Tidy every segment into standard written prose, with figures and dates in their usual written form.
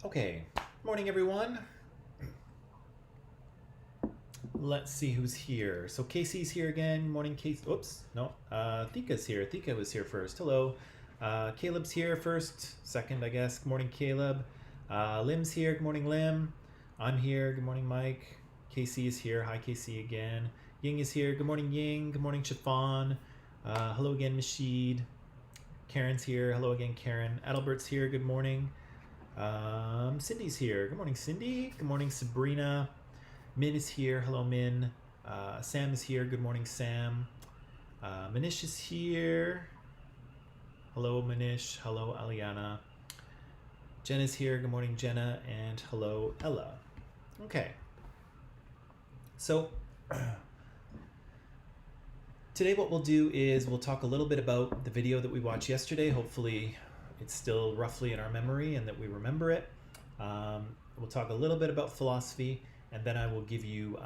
Okay, morning everyone. Let's see who's here. So Casey's here again. Morning, Casey. Oops, no. Thika's here. Thika was here first. Hello. Caleb's here first, second, I guess. Good morning, Caleb. Lim's here. Good morning, Lim. I'm here. Good morning, Mike. Casey is here. Hi, Casey again. Ying is here. Good morning, Ying. Good morning, Chiffon. Hello again, Mashid. Karen's here. Hello again, Karen. Adalbert's here. Good morning. Cindy's here. Good morning, Cindy. Good morning, Sabrina. Min is here. Hello, Min. Sam is here. Good morning, Sam. Manish is here. Hello, Manish. Hello, Aliana. Jenna's here. Good morning, Jenna. And hello, Ella. Okay. So, today what we'll do is we'll talk a little bit about the video that we watched yesterday. Hopefully it's still roughly in our memory and that we remember it. We'll talk a little bit about philosophy, and then I will give you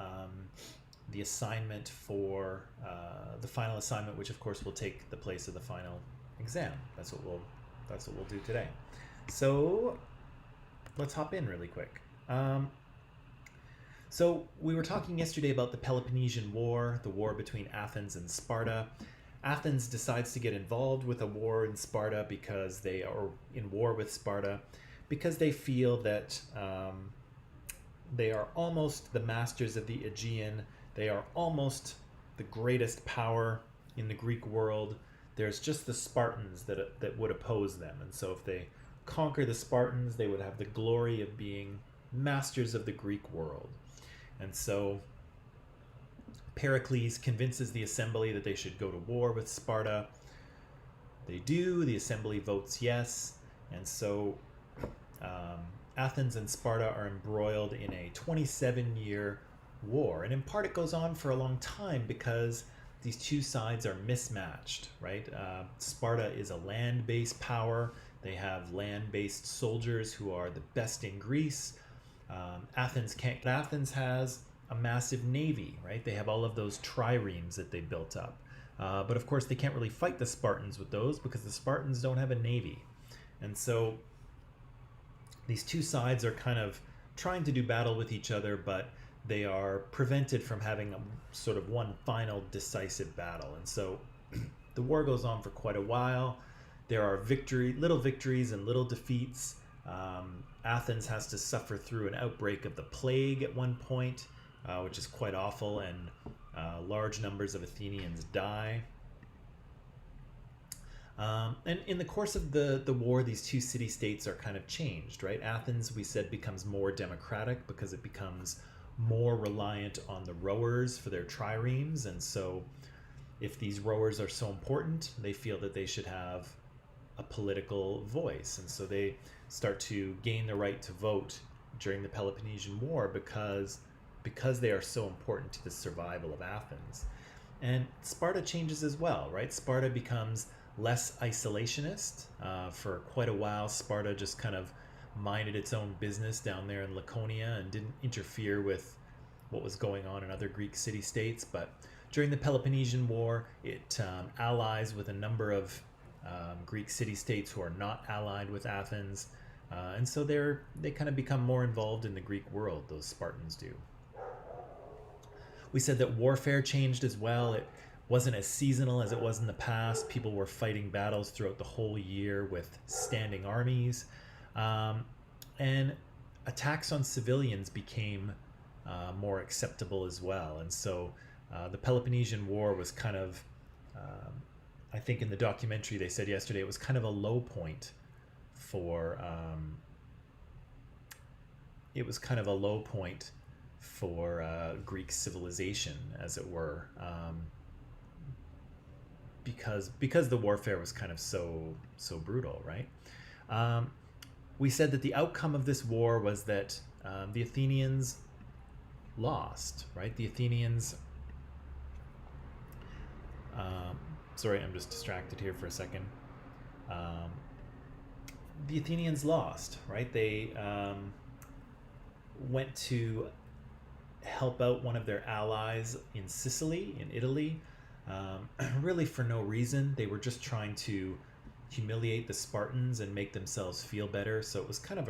the assignment for the final assignment, which of course will take the place of the final exam. That's what we'll do today. So let's hop in really quick. So we were talking yesterday about the Peloponnesian War, the war between Athens and Sparta. Athens decides to get involved with a war in Sparta because they are in war with Sparta because they feel that they are almost the masters of the Aegean. They are almost the greatest power in the Greek world. There's just the Spartans that would oppose them. And so if they conquer the Spartans, they would have the glory of being masters of the Greek world. And so Pericles convinces the assembly that they should go to war with Sparta. They do. The assembly votes yes. And so Athens and Sparta are embroiled in a 27-year war. And in part it goes on for a long time because these two sides are mismatched, right? Sparta is a land-based power. They have land-based soldiers who are the best in Greece. Athens can't. Athens has a massive navy, right? They have all of those triremes that they built up. But of course, they can't really fight the Spartans with those because the Spartans don't have a navy. And so these two sides are kind of trying to do battle with each other, but they are prevented from having a sort of one final decisive battle. And so the war goes on for quite a while. There are little victories and little defeats. Athens has to suffer through an outbreak of the plague at one point, which is quite awful, and large numbers of Athenians die. And in the course of the war, these two city-states are kind of changed, right? Athens, we said, becomes more democratic because it becomes more reliant on the rowers for their triremes. And so if these rowers are so important, they feel that they should have a political voice. And so they start to gain the right to vote during the Peloponnesian War because they are so important to the survival of Athens. And Sparta changes as well, right? Sparta becomes less isolationist. For quite a while, Sparta just kind of minded its own business down there in Laconia and didn't interfere with what was going on in other Greek city-states. But during the Peloponnesian War, it allies with a number of Greek city-states who are not allied with Athens. And so they kind of become more involved in the Greek world, those Spartans do. We said that warfare changed as well. It wasn't as seasonal as it was in the past. People were fighting battles throughout the whole year with standing armies. And attacks on civilians became more acceptable as well. And so the Peloponnesian War was kind of, I think in the documentary they said yesterday, it was kind of a low point for Greek civilization, as it were, because the warfare was kind of so brutal, right? We said that the outcome of this war was that the Athenians lost, right? The Athenians. Sorry, I'm just distracted here for a second. The Athenians lost, right? They went to help out one of their allies in Sicily, in Italy, really for no reason. They were just trying to humiliate the Spartans and make themselves feel better. So it was kind of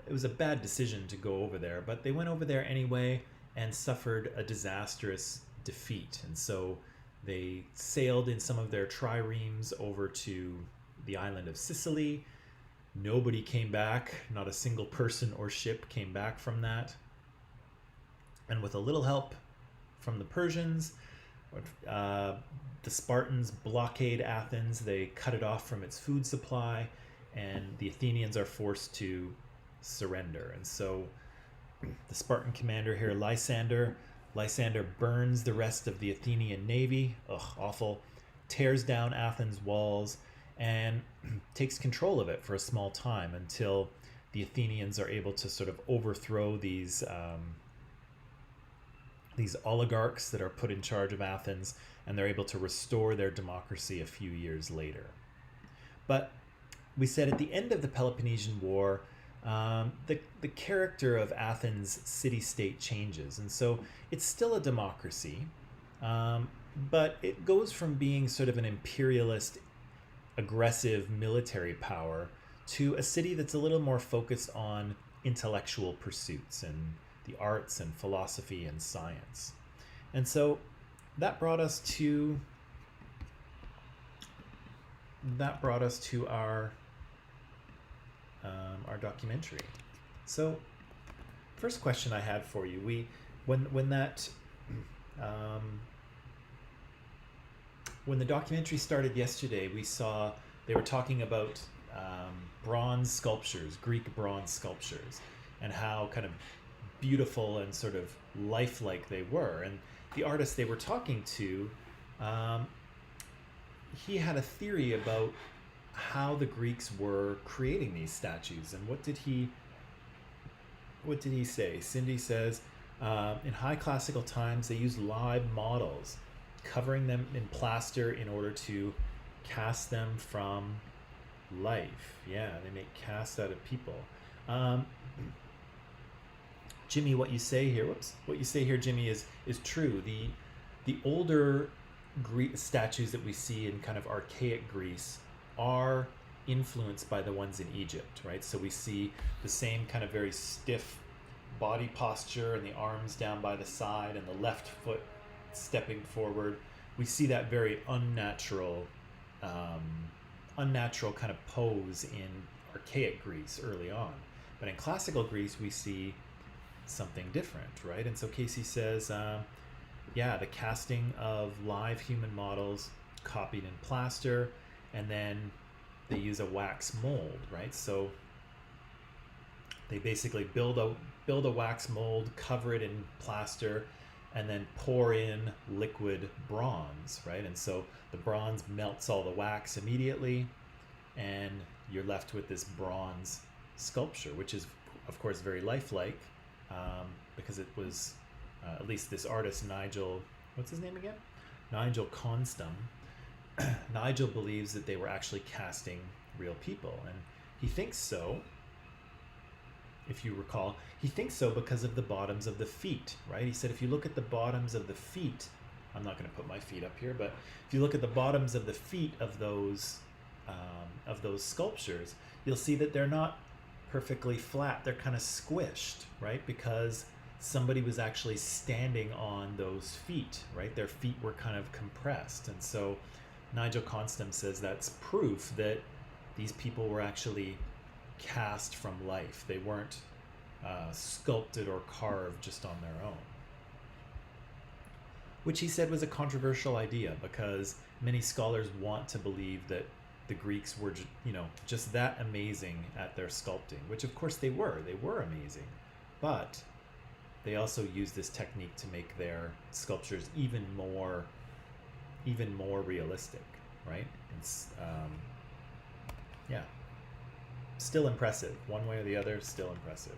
it was a bad decision to go over there, but they went over there anyway and suffered a disastrous defeat. And so they sailed in some of their triremes over to the island of Sicily. Nobody came back, not a single person or ship came back from that. And with a little help from the Persians, the Spartans blockade Athens. They cut it off from its food supply, and the Athenians are forced to surrender. And so the Spartan commander here, Lysander burns the rest of the Athenian navy, awful, tears down Athens' walls, and takes control of it for a small time until the Athenians are able to sort of overthrow these oligarchs that are put in charge of Athens, and they're able to restore their democracy a few years later. But we said at the end of the Peloponnesian War, the character of Athens' city-state changes, and so it's still a democracy, but it goes from being sort of an imperialist, aggressive military power to a city that's a little more focused on intellectual pursuits and the arts and philosophy and science. And so that brought us to our documentary. So first question I had for you, when the documentary started yesterday, we saw they were talking about bronze sculptures, Greek bronze sculptures, and how kind of beautiful and sort of lifelike they were. And the artist they were talking to, he had a theory about how the Greeks were creating these statues. And what did he say? Cindy says, in high classical times, they used live models, covering them in plaster in order to cast them from life. Yeah, they make casts out of people. Jimmy, what you say here, Jimmy, is true. The older Greek statues that we see in kind of archaic Greece are influenced by the ones in Egypt, right? So we see the same kind of very stiff body posture and the arms down by the side and the left foot stepping forward. We see that very unnatural kind of pose in archaic Greece early on. But in classical Greece, we see something different, right? And so Casey says, the casting of live human models copied in plaster, and then they use a wax mold, right? So they basically build a wax mold, cover it in plaster, and then pour in liquid bronze, right? And so the bronze melts all the wax immediately, and you're left with this bronze sculpture, which is, of course, very lifelike, because it was, at least this artist, Nigel, what's his name again? Nigel Constam. Nigel believes that they were actually casting real people, and he thinks so, if you recall, he thinks so because of the bottoms of the feet, right? He said if you look at the bottoms of the feet, I'm not going to put my feet up here, but if you look at the bottoms of the feet of those sculptures, you'll see that they're not perfectly flat. They're kind of squished, right? Because somebody was actually standing on those feet, right? Their feet were kind of compressed. And so Nigel Constam says that's proof that these people were actually cast from life. They weren't sculpted or carved just on their own. Which he said was a controversial idea, because many scholars want to believe that the Greeks were, just that amazing at their sculpting, which of course they were. They were amazing, but they also used this technique to make their sculptures even more realistic, right? It's still impressive. One way or the other, still impressive.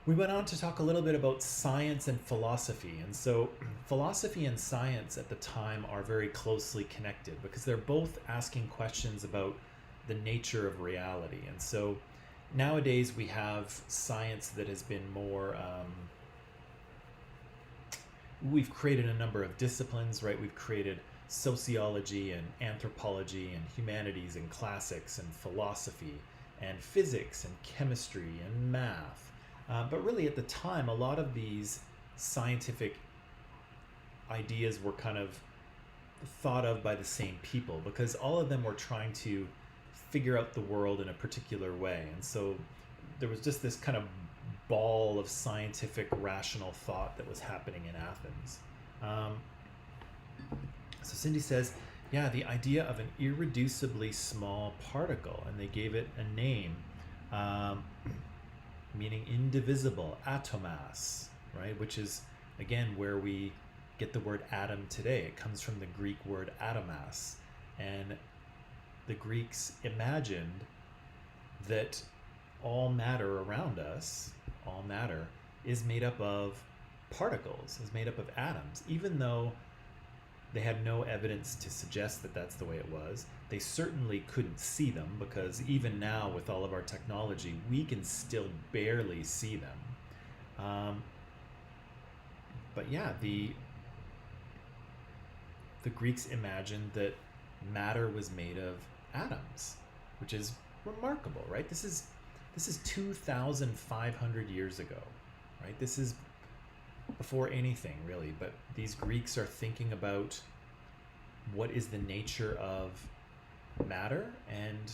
We went on to talk a little bit about science and philosophy. And so philosophy and science at the time are very closely connected, because they're both asking questions about the nature of reality. And so nowadays we have science that has been more, we've created a number of disciplines, right? We've created sociology and anthropology and humanities and classics and philosophy and physics and chemistry and math. But really at the time, a lot of these scientific ideas were kind of thought of by the same people, because all of them were trying to figure out the world in a particular way. And so there was just this kind of ball of scientific rational thought that was happening in Athens. So Cindy says, yeah, the idea of an irreducibly small particle, and they gave it a name, meaning indivisible, atomos, right? Which is, again, where we get the word atom today. It comes from the Greek word atomos. And the Greeks imagined that all matter around us, all matter, is made up of particles, is made up of atoms. Even though they had no evidence to suggest that that's the way it was, they certainly couldn't see them, because even now with all of our technology, we can still barely see them. But yeah, the Greeks imagined that matter was made of atoms, which is remarkable, right? This is 2,500 years ago, right? This is before anything really, but these Greeks are thinking about what is the nature of matter, and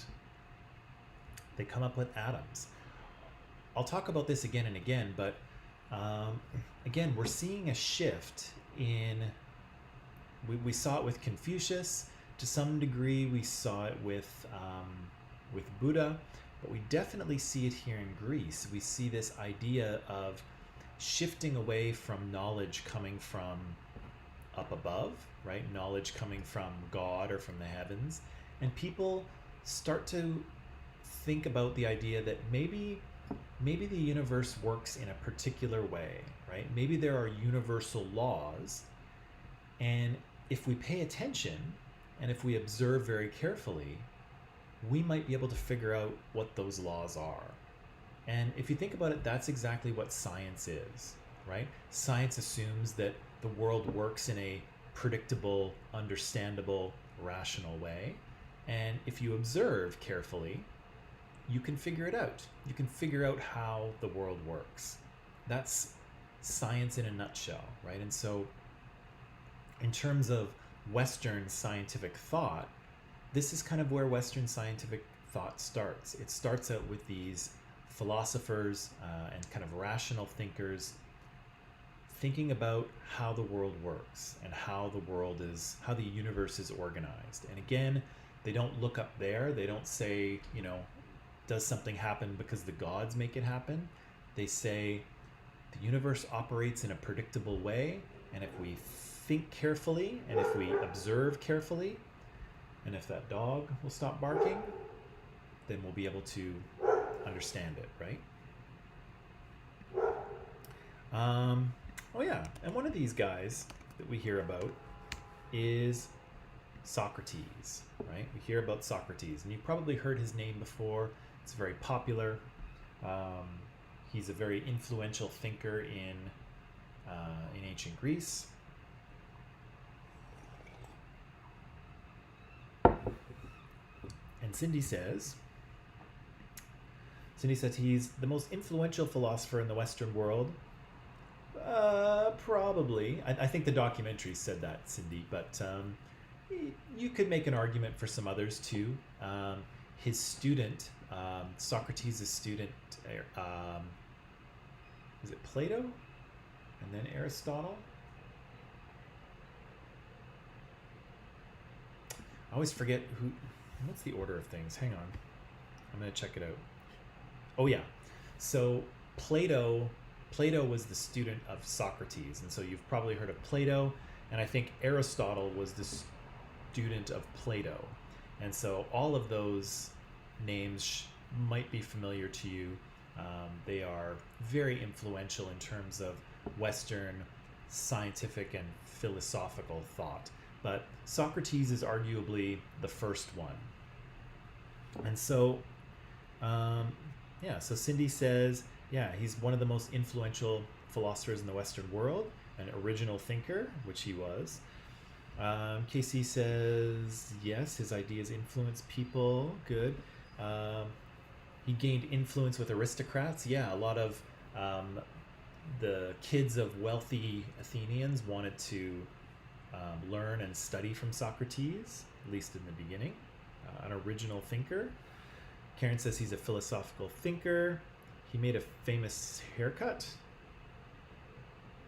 they come up with atoms. I'll talk about this again and again, but again, we're seeing a shift in, we saw it with Confucius, to some degree we saw it with Buddha, but we definitely see it here in Greece. We see this idea of shifting away from knowledge coming from up above, right? Knowledge coming from God or from the heavens. And people start to think about the idea that maybe the universe works in a particular way, right? Maybe there are universal laws, and if we pay attention and if we observe very carefully, we might be able to figure out what those laws are. And if you think about it, that's exactly what science is, right? Science assumes that the world works in a predictable, understandable, rational way. And if you observe carefully, you can figure it out. You can figure out how the world works. That's science in a nutshell, right? And so in terms of Western scientific thought, this is kind of where Western scientific thought starts. It starts out with these philosophers and kind of rational thinkers thinking about how the world works and how the universe is organized. And again, they don't look up there. They don't say, does something happen because the gods make it happen? They say the universe operates in a predictable way, and if we think carefully and if we observe carefully, and if that dog will stop barking, then we'll be able to understand it, right? Oh yeah, and one of these guys that we hear about is Socrates, right? We hear about Socrates, and you've probably heard his name before. It's very popular. He's a very influential thinker in ancient Greece. And Cindy says he's the most influential philosopher in the Western world. Probably. I think the documentary said that, Cindy, but you could make an argument for some others too. His student, Socrates' student, is it Plato? And then Aristotle? I always forget what's the order of things? Hang on. I'm going to check it out. Oh yeah. So Plato was the student of Socrates, and so you've probably heard of Plato, and I think Aristotle was the student of Plato. And so all of those names might be familiar to you. They are very influential in terms of Western scientific and philosophical thought. But Socrates is arguably the first one. And so, so Cindy says, he's one of the most influential philosophers in the Western world, an original thinker, which he was. Casey says, yes, his ideas influence people. Good. He gained influence with aristocrats. Yeah, a lot of the kids of wealthy Athenians wanted to learn and study from Socrates, at least in the beginning. An original thinker. Karen says he's a philosophical thinker. He made a famous haircut.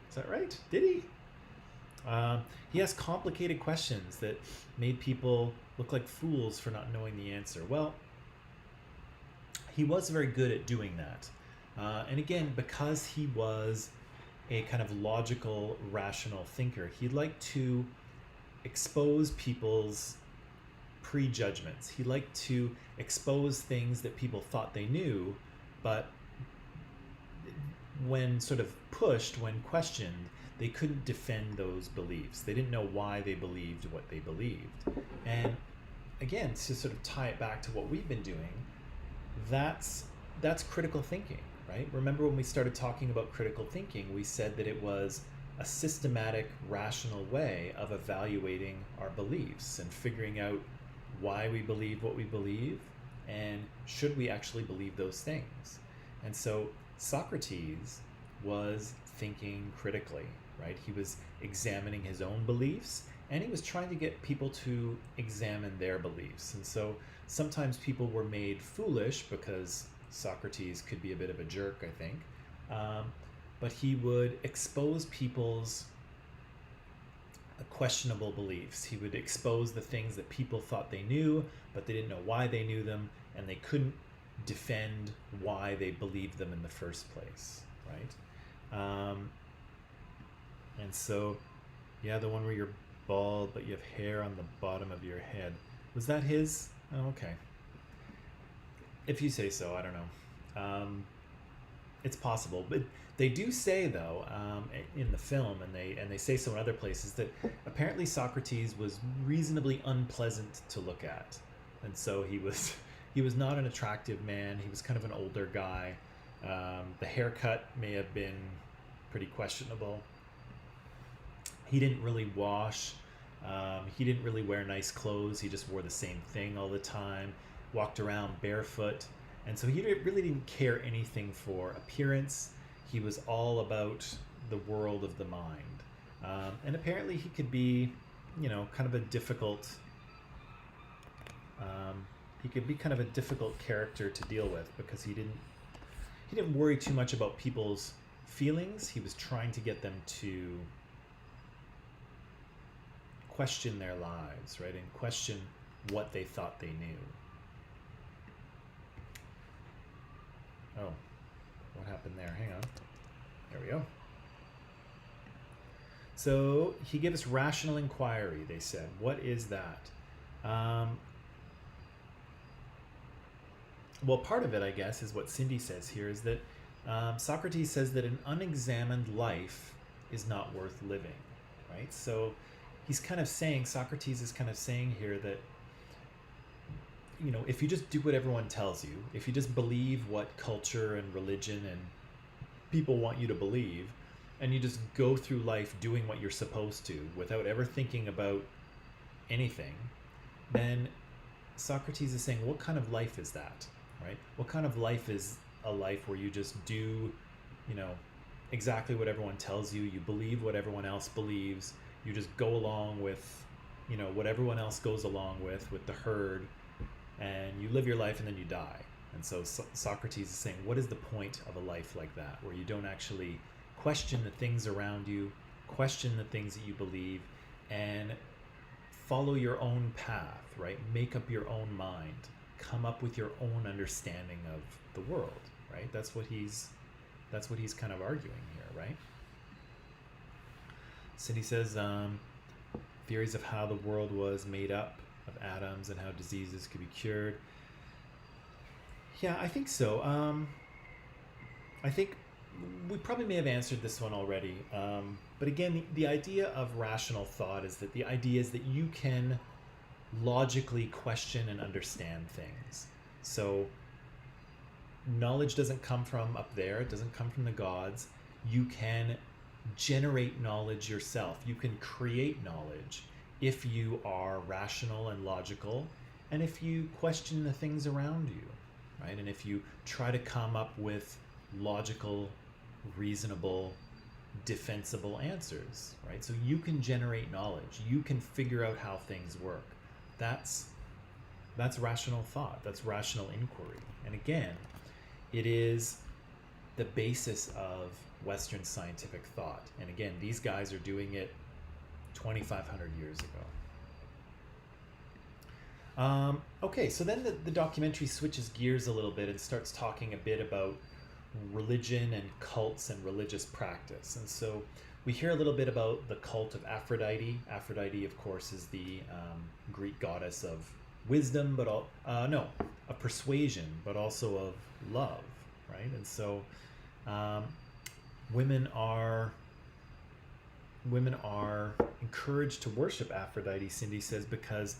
Is that right? Did he? He asked complicated questions that made people look like fools for not knowing the answer. Well, he was very good at doing that. And again, because he was a kind of logical, rational thinker, he liked to expose people's prejudgments. He liked to expose things that people thought they knew, but when sort of pushed, when questioned, they couldn't defend those beliefs. They didn't know why they believed what they believed. And again, to sort of tie it back to what we've been doing, that's critical thinking, right? Remember when we started talking about critical thinking, we said that it was a systematic, rational way of evaluating our beliefs and figuring out why we believe what we believe and should we actually believe those things. And so Socrates was thinking critically, right? He was examining his own beliefs and he was trying to get people to examine their beliefs. And so sometimes people were made foolish because Socrates could be a bit of a jerk, I think. But he would expose people's questionable beliefs. He would expose the things that people thought they knew, but they didn't know why they knew them, and they couldn't defend why they believed them in the first place, right? And so, yeah, the one where you're bald, but you have hair on the bottom of your head. Was that his? Oh, okay. If you say so, I don't know. It's possible, but they do say though in the film, and they say so in other places, that apparently Socrates was reasonably unpleasant to look at, and so he was not an attractive man. He was kind of an older guy. The haircut may have been pretty questionable. He didn't really wash. He didn't really wear nice clothes. He just wore the same thing all the time. Walked around barefoot. And so he really didn't care anything for appearance. He was all about the world of the mind. And apparently he could be, kind of a difficult, character to deal with, because he didn't worry too much about people's feelings. He was trying to get them to question their lives, right? And question what they thought they knew. Oh, what happened there? Hang on. There we go. So he gave us rational inquiry, they said. What is that? Well, part of it, I guess, is what Cindy says here, is that Socrates says that an unexamined life is not worth living, right? So Socrates is kind of saying here that, if you just do what everyone tells you, if you just believe what culture and religion and people want you to believe, and you just go through life doing what you're supposed to without ever thinking about anything, then Socrates is saying, what kind of life is that, right? What kind of life is a life where you just do, exactly what everyone tells you, you believe what everyone else believes, you just go along with, what everyone else goes along with the herd, and you live your life and then you die. And so Socrates is saying, what is the point of a life like that, where you don't actually question the things around you, question the things that you believe, and follow your own path, right? Make up your own mind, come up with your own understanding of the world, right? That's what he's kind of arguing here, right? Cindy says, theories of how the world was made up of atoms and how diseases could be cured. Yeah, I think so. I think we probably may have answered this one already. But again, the idea of rational thought is that the idea is that you can logically question and understand things. So knowledge doesn't come from up there. It doesn't come from the gods. You can generate knowledge yourself. You can create knowledge if you are rational and logical, and if you question the things around you. right? And if you try to come up with logical, reasonable, defensible answers, right? So you can generate knowledge. You can figure out how things work. That's rational thought. That's rational inquiry. And again, it is the basis of Western scientific thought. And again, these guys are doing it 2,500 years ago. Okay, so then the documentary switches gears a little bit and starts talking a bit about religion and cults and religious practice. And so we hear a little bit about the cult of Aphrodite. Aphrodite, of course, is the Greek goddess of wisdom, but of persuasion, but also of love, right? And so women are encouraged to worship Aphrodite, Cindy says, because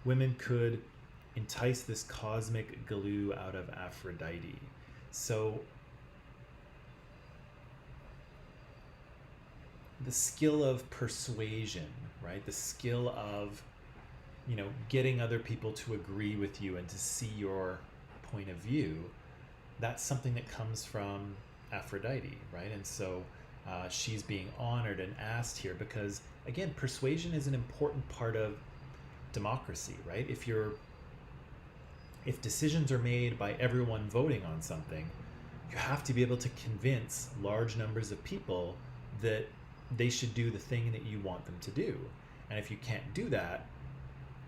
women could entice this cosmic glue out of Aphrodite. So the skill of persuasion, right? The skill of, getting other people to agree with you and to see your point of view, that's something that comes from Aphrodite, right? And so she's being honored and asked here because, again, persuasion is an important part of democracy, right? If decisions are made by everyone voting on something, you have to be able to convince large numbers of people that they should do the thing that you want them to do. And if you can't do that,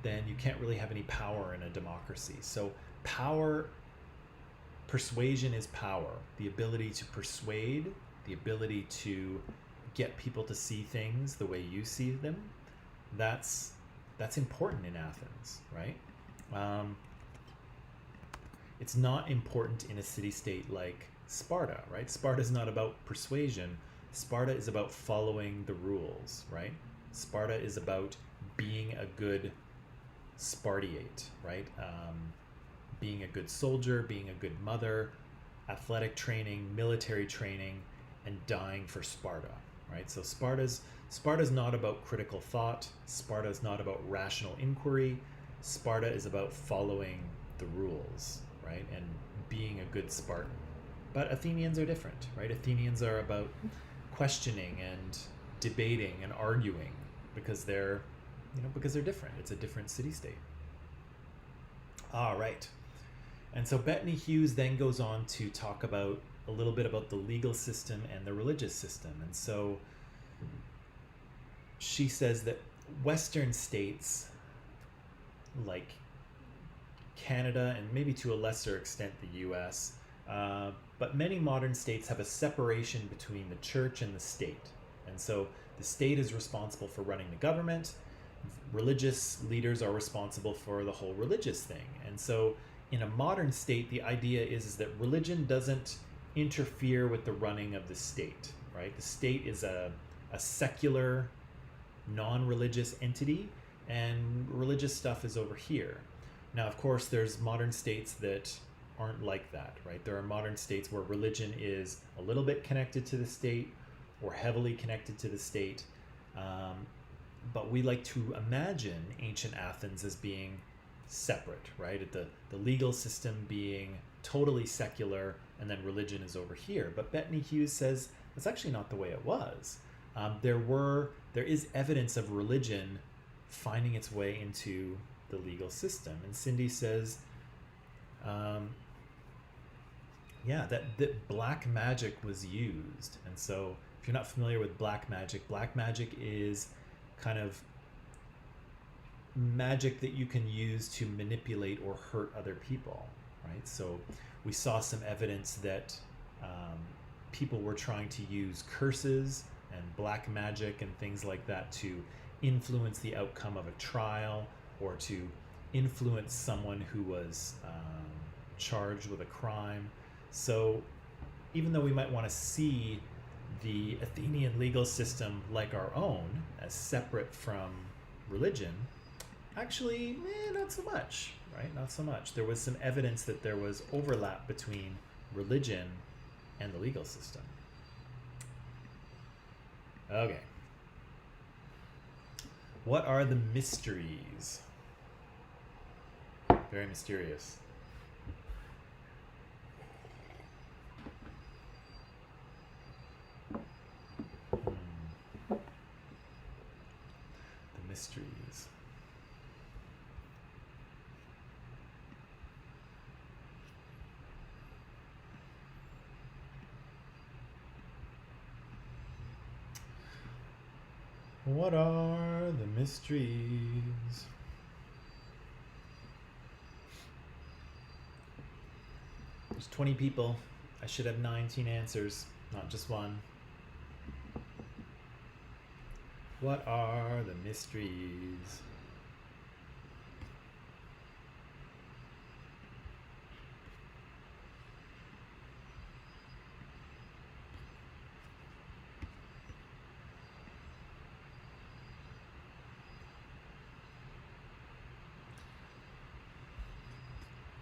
then you can't really have any power in a democracy. So persuasion is power. The ability to persuade, the ability to get people to see things the way you see them, that's important in Athens, right? It's not important in a city-state like Sparta, right? Sparta is not about persuasion. Sparta is about following the rules, right? Sparta is about being a good Spartiate, right? Being a good soldier, being a good mother, athletic training, military training, and dying for Sparta, right? So Sparta's not about critical thought. Sparta is not about rational inquiry. Sparta is about following the rules, right? And being a good Spartan. But Athenians are different, right? Athenians are about questioning and debating and arguing because they're different. It's a different city-state. All right. And so Bettany Hughes then goes on to talk about a little bit about the legal system and the religious system. And so she says that Western states like Canada and maybe to a lesser extent the US, but many modern states have a separation between the church and the state. And so the state is responsible for running the government. Religious leaders are responsible for the whole religious thing. And so in a modern state, the idea is that religion doesn't interfere with the running of the state, right? The state is a secular, non-religious entity, and religious stuff is over here. Now, of course, there's modern states that aren't like that, right? There are modern states where religion is a little bit connected to the state or heavily connected to the state. But we like to imagine ancient Athens as being separate, right? The legal system being totally secular, and then religion is over here. But Bettany Hughes says that's actually not the way it was. There is evidence of religion finding its way into the legal system. And Cindy says, that black magic was used. And so if you're not familiar with black magic is kind of magic that you can use to manipulate or hurt other people, right? So we saw some evidence that people were trying to use curses and black magic and things like that to influence the outcome of a trial or to influence someone who was charged with a crime. So even though we might want to see the Athenian legal system like our own as separate from religion, actually, not so much, right? Not so much. There was some evidence that there was overlap between religion and the legal system. Okay. What are the mysteries? Very mysterious. mysteries. What are the mysteries? There's 20 people. I should have 19 answers, not just one. What are the mysteries?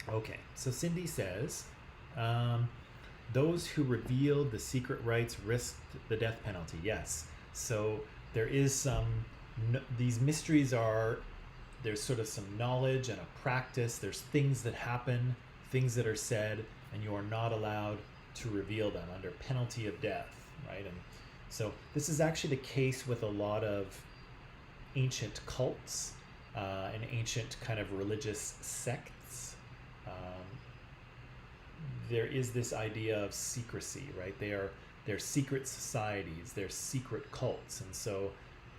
Okay, so Cindy says, those who revealed the secret rites risked the death penalty. Yes. So there is some, these mysteries are, there's sort of some knowledge and a practice. There's things that happen, things that are said, and you are not allowed to reveal them under penalty of death, right? And so this is actually the case with a lot of ancient cults and ancient kind of religious sects. There is this idea of secrecy, right? They're secret societies, they're secret cults, and so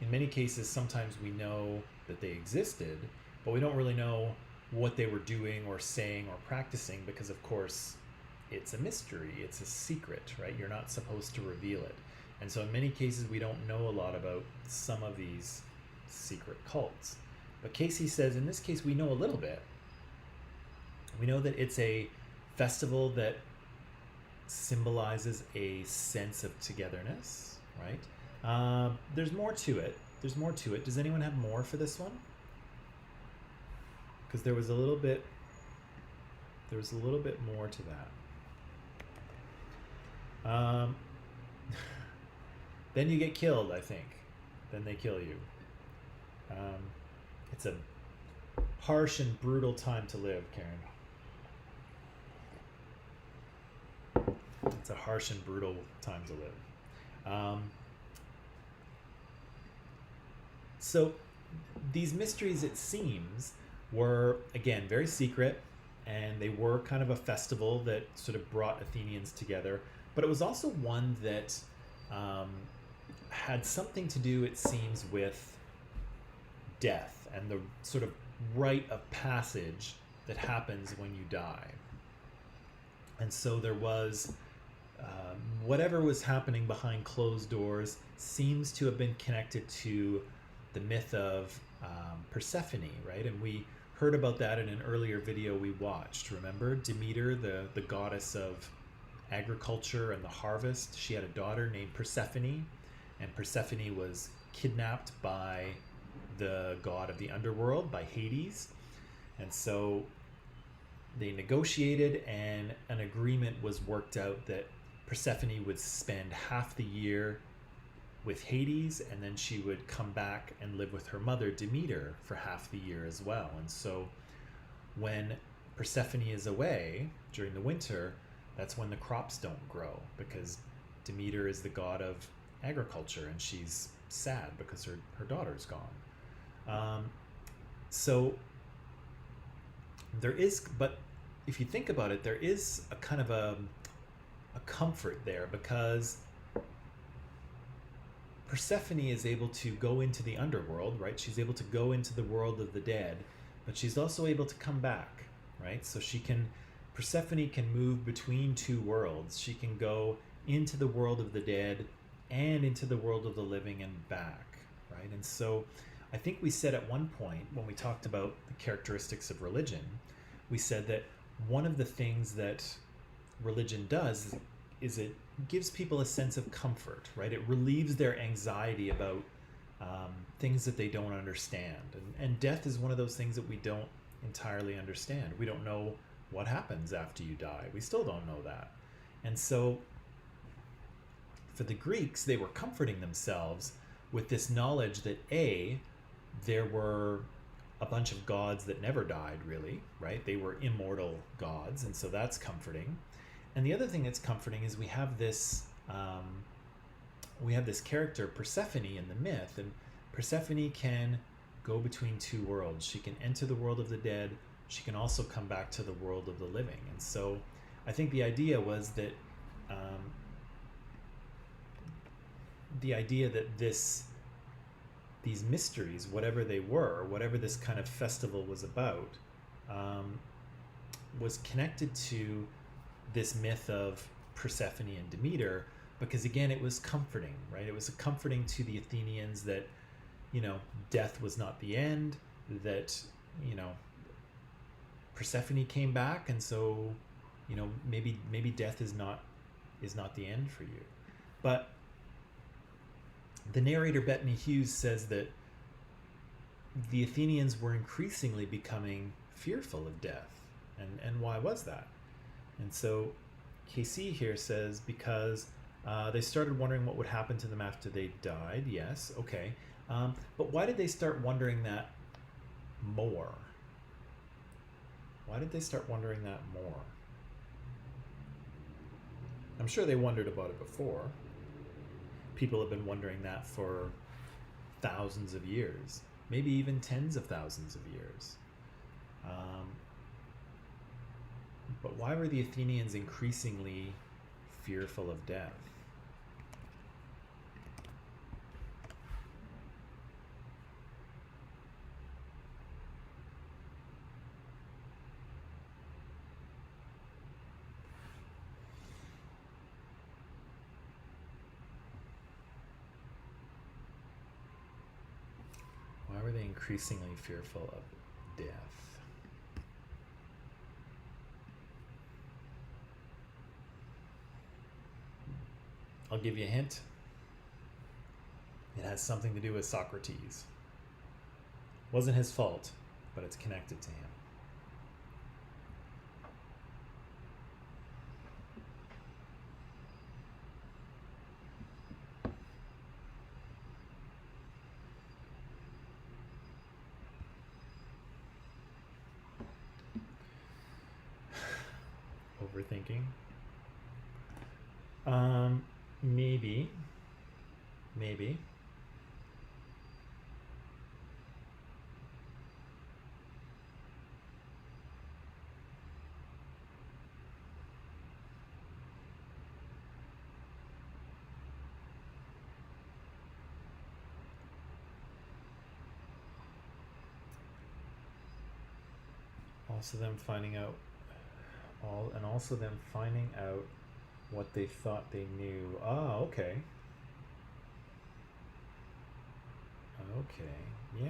in many cases sometimes we know that they existed, but we don't really know what they were doing or saying or practicing because of course it's a mystery, it's a secret, right? You're not supposed to reveal it. And so in many cases we don't know a lot about some of these secret cults. But Casey says in this case we know a little bit. We know that it's a festival that symbolizes a sense of togetherness, right? There's more to it. There's more to it. Does anyone have more for this one? Because there was a little bit more to that. Then you get killed, I think. Then they kill you. It's a harsh and brutal time to live, Karen. It's a harsh and brutal time to live. So these mysteries, it seems, were, again, very secret, and they were kind of a festival that sort of brought Athenians together. But it was also one that had something to do, it seems, with death and the sort of rite of passage that happens when you die. And so there was whatever was happening behind closed doors seems to have been connected to the myth of Persephone, right? And we heard about that in an earlier video we watched. Remember Demeter, the goddess of agriculture and the harvest? She had a daughter named Persephone, and Persephone was kidnapped by the god of the underworld, by Hades. And so they negotiated, and an agreement was worked out that Persephone would spend half the year with Hades, and then she would come back and live with her mother Demeter for half the year as well. And so when Persephone is away during the winter, that's when the crops don't grow, because Demeter is the god of agriculture, and she's sad because her daughter's gone. So there is, but if you think about it, there is a kind of a comfort there, because Persephone is able to go into the underworld, right? She's able to go into the world of the dead, but she's also able to come back, right? So Persephone can move between two worlds. She can go into the world of the dead and into the world of the living and back, right? And so I think we said at one point when we talked about the characteristics of religion, we said that one of the things that religion does is it gives people a sense of comfort, right? It relieves their anxiety about things that they don't understand. And death is one of those things that we don't entirely understand. We don't know what happens after you die. We still don't know that. And so for the Greeks, they were comforting themselves with this knowledge that there were a bunch of gods that never died, really, right? They were immortal gods, and so that's comforting. And the other thing that's comforting is we have this character Persephone in the myth, and Persephone can go between two worlds. She can enter the world of the dead. She can also come back to the world of the living. And so I think the idea was that these mysteries, whatever they were, whatever this kind of festival was about, was connected to this myth of Persephone and Demeter, because again, it was comforting, right? It was comforting to the Athenians that, death was not the end, that, Persephone came back, and so, maybe death is not the end for you. But the narrator Bettany Hughes says that the Athenians were increasingly becoming fearful of death. And why was that? And so KC here says because they started wondering what would happen to them after they died. Yes, okay. But why did they start wondering that more? Why did they start wondering that more? I'm sure they wondered about it before. People have been wondering that for thousands of years, maybe even tens of thousands of years. But why were the Athenians increasingly fearful of death? Why were they increasingly fearful of death? I'll give you a hint. It has something to do with Socrates. Wasn't his fault, but it's connected to him. Overthinking. Maybe. Also them finding out what they thought they knew. Ah, okay. Yeah.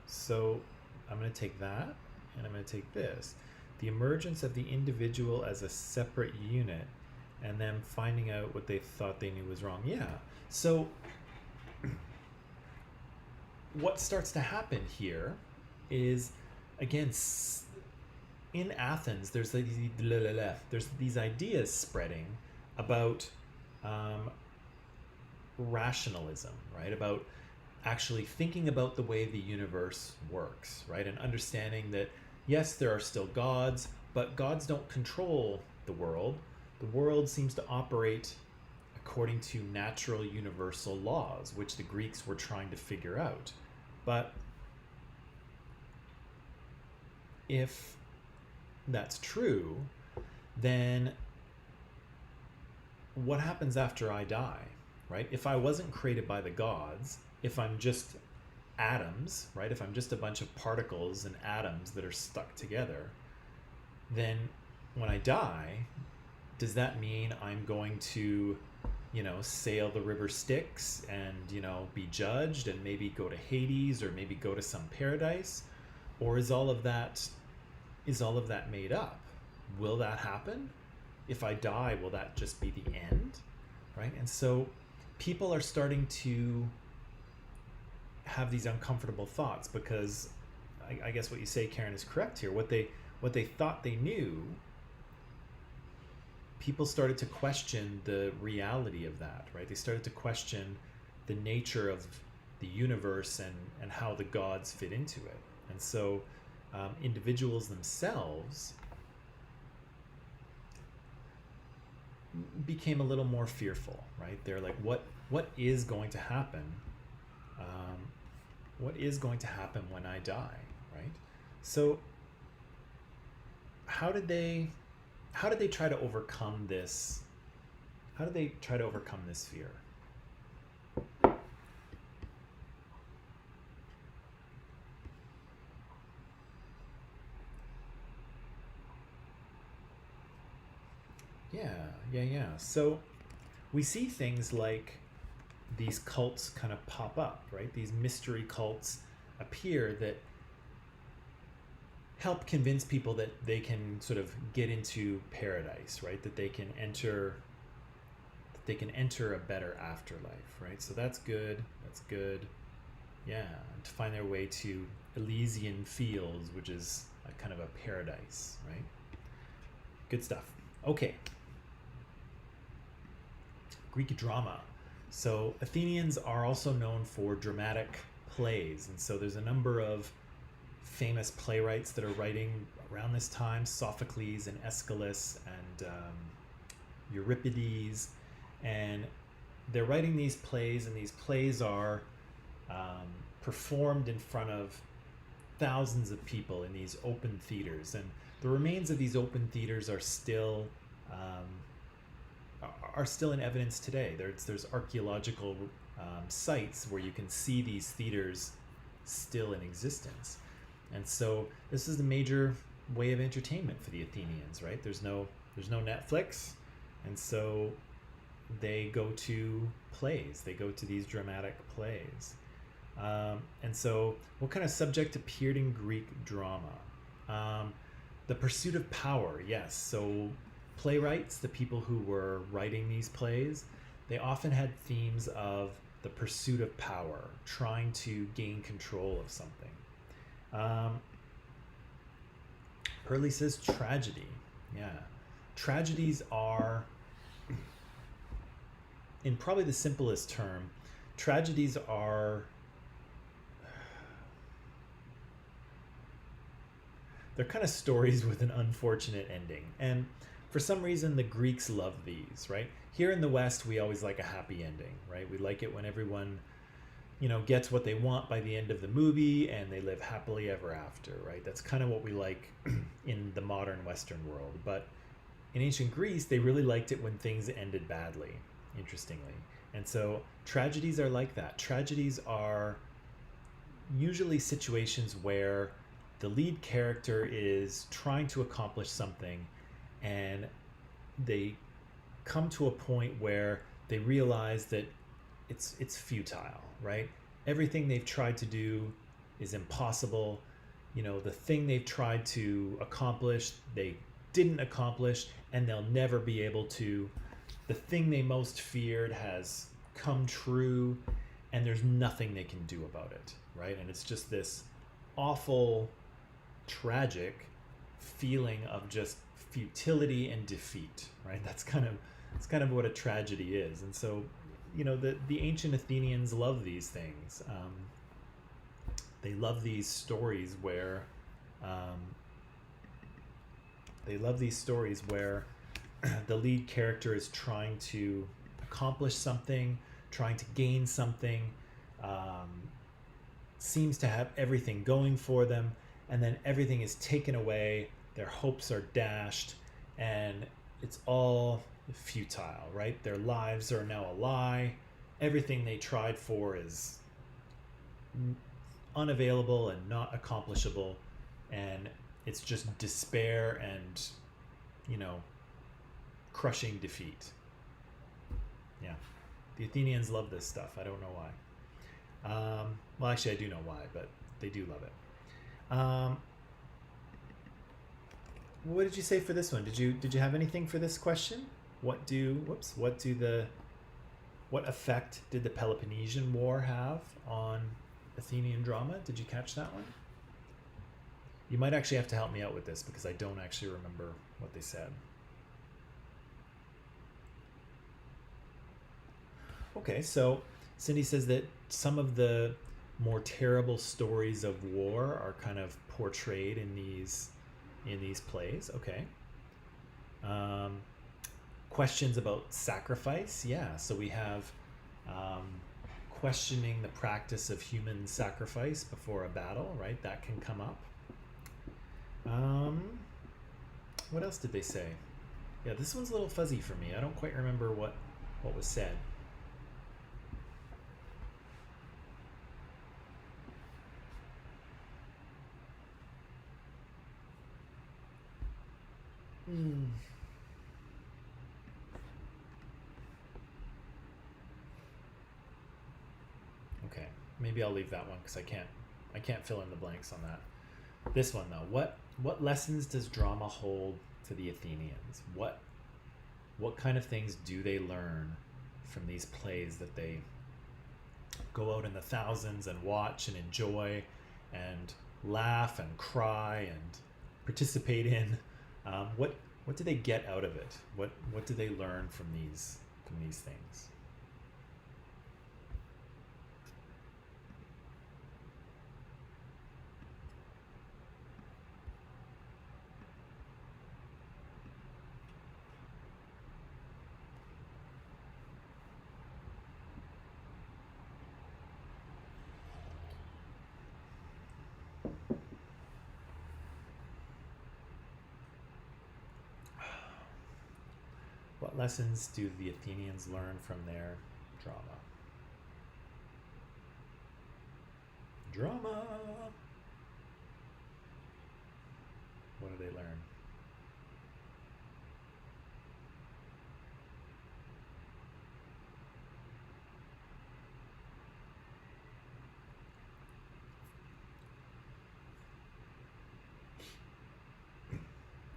So I'm going to take that, and I'm going to take this. The emergence of the individual as a separate unit, and then finding out what they thought they knew was wrong. Yeah. So what starts to happen here is, again, in Athens, there's these ideas spreading about rationalism, right? About actually thinking about the way the universe works, right? And understanding that, yes, there are still gods, but gods don't control the world. The world seems to operate according to natural universal laws, which the Greeks were trying to figure out. But if that's true, then what happens after I die, right? If I wasn't created by the gods, if I'm just atoms, right? If I'm just a bunch of particles and atoms that are stuck together, then when I die, does that mean I'm going to, sail the river Styx and, be judged and maybe go to Hades or maybe go to some paradise? Or is all of that made up? Will that happen? If I die, will that just be the end? Right? And so people are starting to have these uncomfortable thoughts because I guess what you say, Karen, is correct here. What they thought they knew, people started to question the reality of that, right? They started to question the nature of the universe and how the gods fit into it. And so individuals themselves became a little more fearful, right? They're like, what is going to happen what is going to happen when I die, right? So how did they try to overcome this? How did they try to overcome this fear? Yeah. So we see things like these cults kind of pop up, right? These mystery cults appear that help convince people that they can sort of get into paradise, right? That they can enter a better afterlife, right? So that's good. Yeah, to find their way to Elysian fields, which is a kind of a paradise, right? Good stuff. Okay. Greek drama. So Athenians are also known for dramatic plays, and so there's a number of famous playwrights that are writing around this time: Sophocles and Aeschylus and Euripides, and they're writing these plays, and these plays are performed in front of thousands of people in these open theaters, and the remains of these open theaters are still in evidence today. There's archaeological sites where you can see these theaters still in existence, and so this is a major way of entertainment for the Athenians, right? There's no Netflix, and so they go to plays. They go to these dramatic plays. And so what kind of subject appeared in Greek drama? The pursuit of power, yes. So playwrights, the people who were writing these plays, they often had themes of the pursuit of power, trying to gain control of something. Pearly says tragedy. Yeah. Tragedies are, in probably the simplest term, tragedies are, they're kind of stories with an unfortunate ending. And for some reason, the Greeks love these, right? Here in the West, we always like a happy ending, right? We like it when everyone, gets what they want by the end of the movie and they live happily ever after, right? That's kind of what we like in the modern Western world. But in ancient Greece, they really liked it when things ended badly, interestingly. And so tragedies are like that. Tragedies are usually situations where the lead character is trying to accomplish something and they come to a point where they realize that it's futile, right? Everything they've tried to do is impossible. The thing they've tried to accomplish, they didn't accomplish, and they'll never be able to. The thing they most feared has come true, and there's nothing they can do about it, right? And it's just this awful, tragic feeling of just futility and defeat, right? That's kind of what a tragedy is. And so the ancient Athenians love these things. They love these stories where the lead character is trying to accomplish something, trying to gain something, seems to have everything going for them, and then everything is taken away, their hopes are dashed, and it's all futile, right? Their lives are now a lie. Everything they tried for is unavailable and not accomplishable, and it's just despair and crushing defeat. Yeah, the Athenians love this stuff. I don't know why. Well, actually, I do know why, but they do love it. What did you say for this one? Did you have anything for this question? What effect did the Peloponnesian War have on Athenian drama? Did you catch that one? You might actually have to help me out with this because I don't actually remember what they said. Okay, so Cindy says that some of the more terrible stories of war are kind of portrayed in these plays. Okay. Questions about sacrifice. Yeah, so we have questioning the practice of human sacrifice before a battle, right? That can come up. What else did they say? Yeah, this one's a little fuzzy for me. I don't quite remember what was said. Okay, maybe I'll leave that one because I can't fill in the blanks on that. This one though, what lessons does drama hold to the Athenians? What kind of things do they learn from these plays that they go out in the thousands and watch and enjoy and laugh and cry and participate in? What do they get out of it? What do they learn from these things? What lessons do the Athenians learn from their drama? Drama! What do they learn?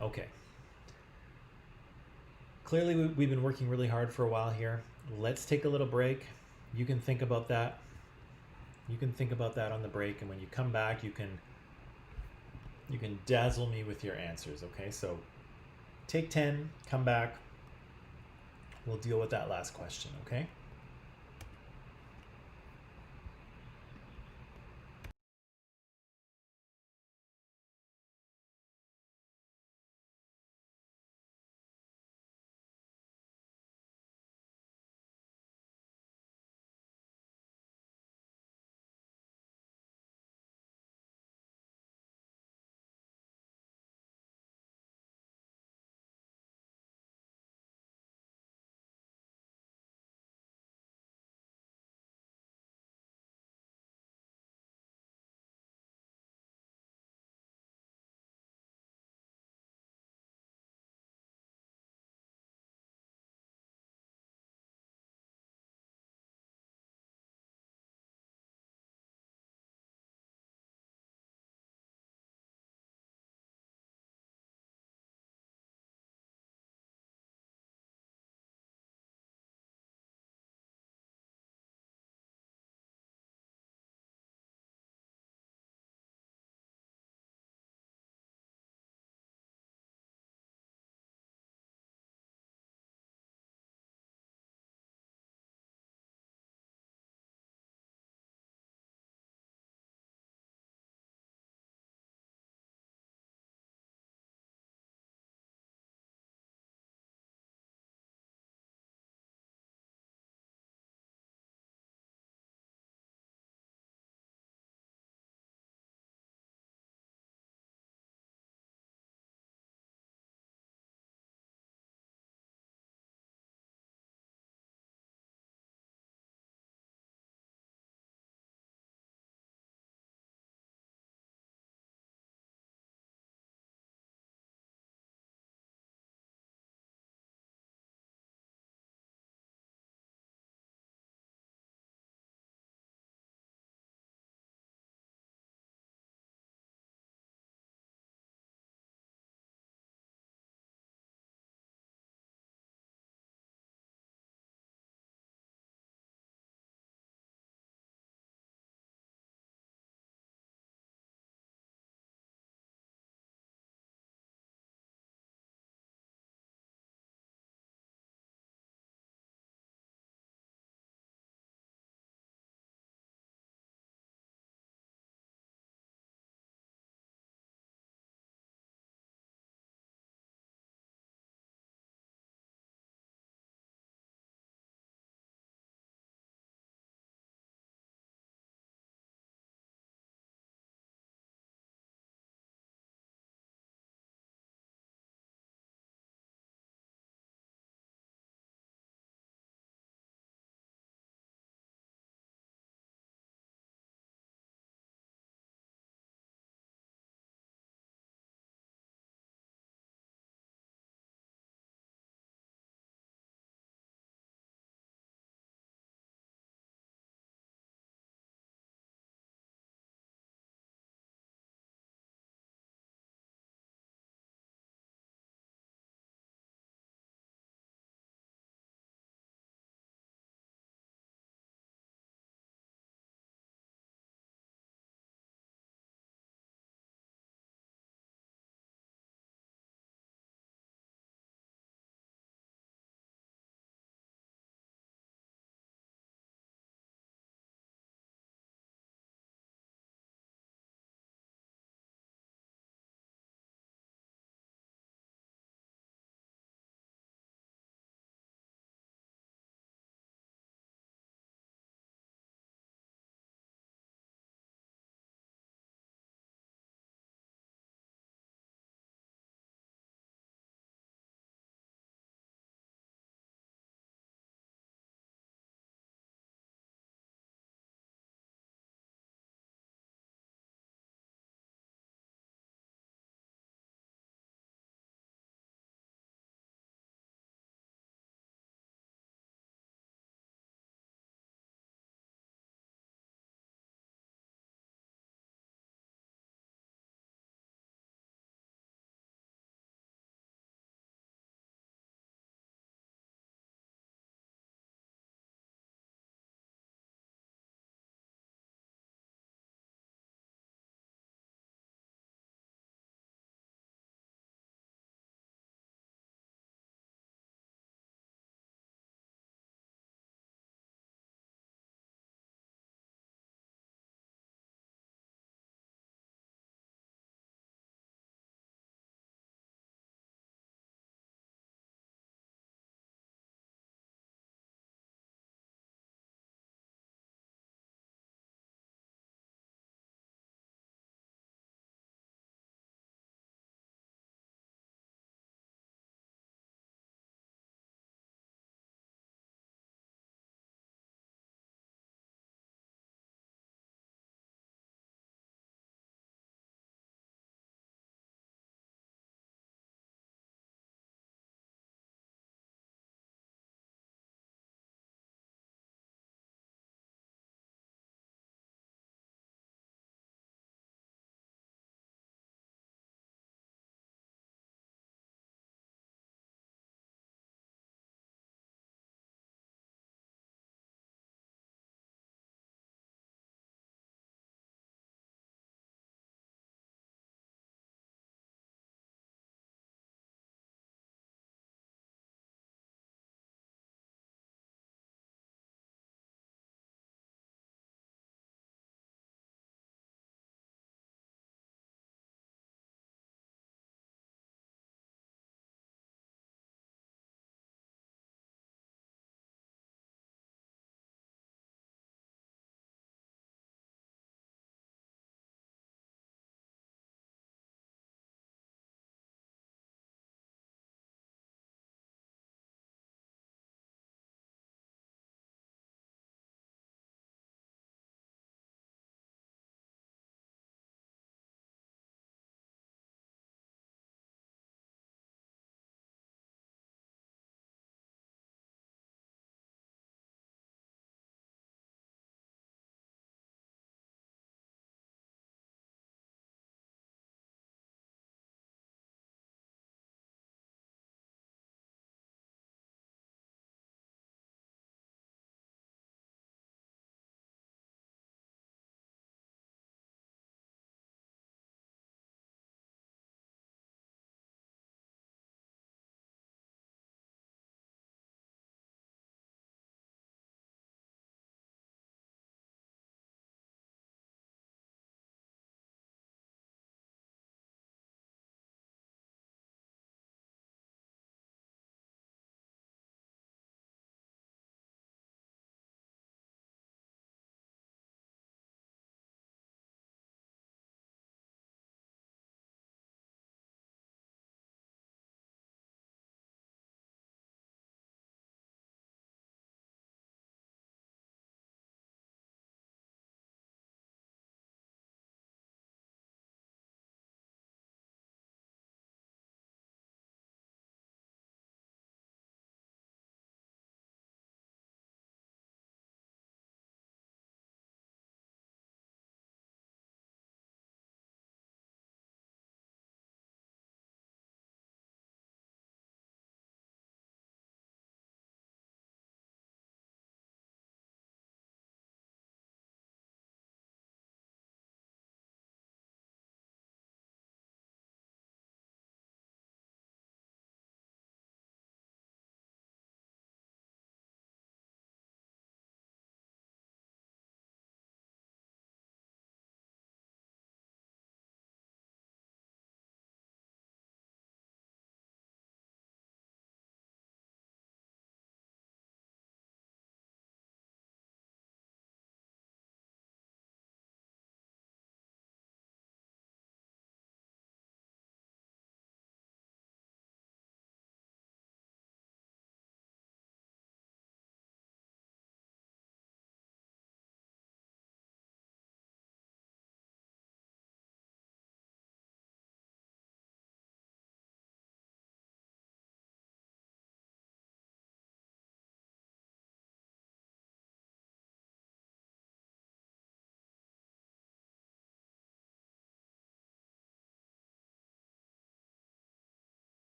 Okay. Clearly, we've been working really hard for a while here. Let's take a little break. You can think about that. You can think about that on the break, and when you come back, you can dazzle me with your answers. Okay, so take 10, come back. We'll deal with that last question. Okay.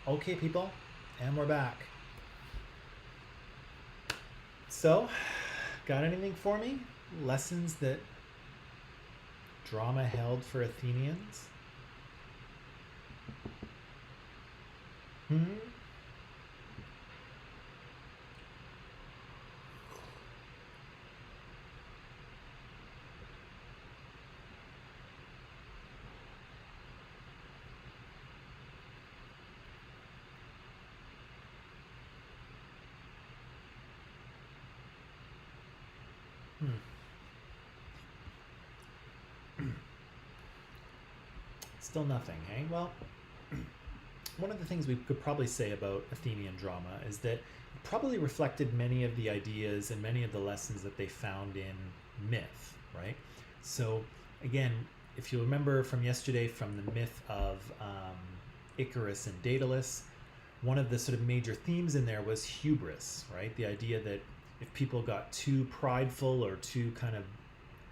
Okay, people, and we're back. So, got anything for me? Lessons that drama held for Athenians? Hmm? Still nothing, hey? Well, one of the things we could probably say about Athenian drama is that it probably reflected many of the ideas and many of the lessons that they found in myth, right? So, again, if you remember from yesterday, from the myth of Icarus and Daedalus, one of the sort of major themes in there was hubris, right? The idea that if people got too prideful or too kind of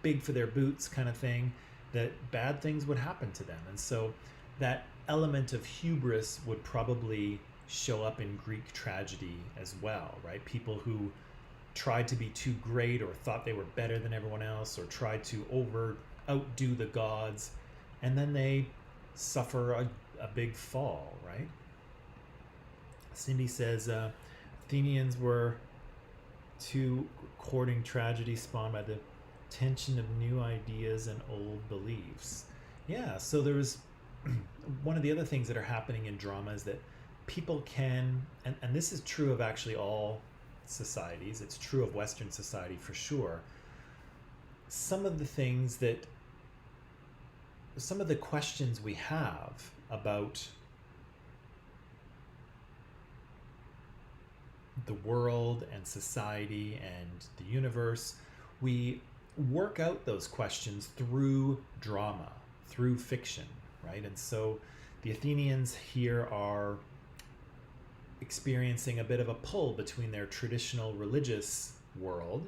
big for their boots kind of thing, that bad things would happen to them. And so that element of hubris would probably show up in Greek tragedy as well, right? People who tried to be too great or thought they were better than everyone else or tried to outdo the gods, and then they suffer a big fall, right? Cindy says Athenians were too courting tragedy spawned by the tension of new ideas and old beliefs. Yeah, so there was one of the other things that are happening in drama is that people can, and this is true of actually all societies, it's true of Western society for sure. Some of the questions we have about the world and society and the universe, we work out those questions through drama, through fiction, right? And so the Athenians here are experiencing a bit of a pull between their traditional religious world,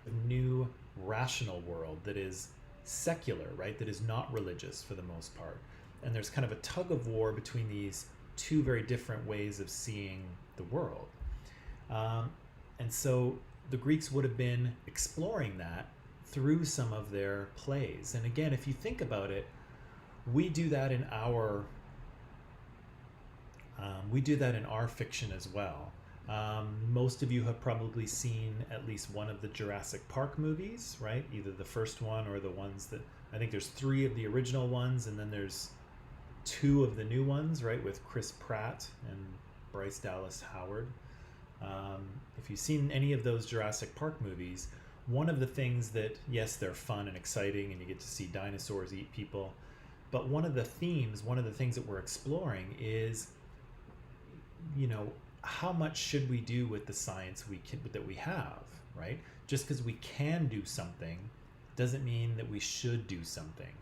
a new rational world that is secular, right? That is not religious for the most part. And there's kind of a tug of war between these two very different ways of seeing the world. And so the Greeks would have been exploring that through some of their plays. And again, if you think about it, we do that in our fiction as well. Most of you have probably seen at least one of the Jurassic Park movies, right? Either the first one or the ones that, I think there's 3 of the original ones, and then there's 2 of the new ones, right? With Chris Pratt and Bryce Dallas Howard. If you've seen any of those Jurassic Park movies, one of the things that, yes, they're fun and exciting and you get to see dinosaurs eat people, but one of the things that we're exploring is, how much should we do with the science that we have, right? Just because we can do something doesn't mean that we should do something,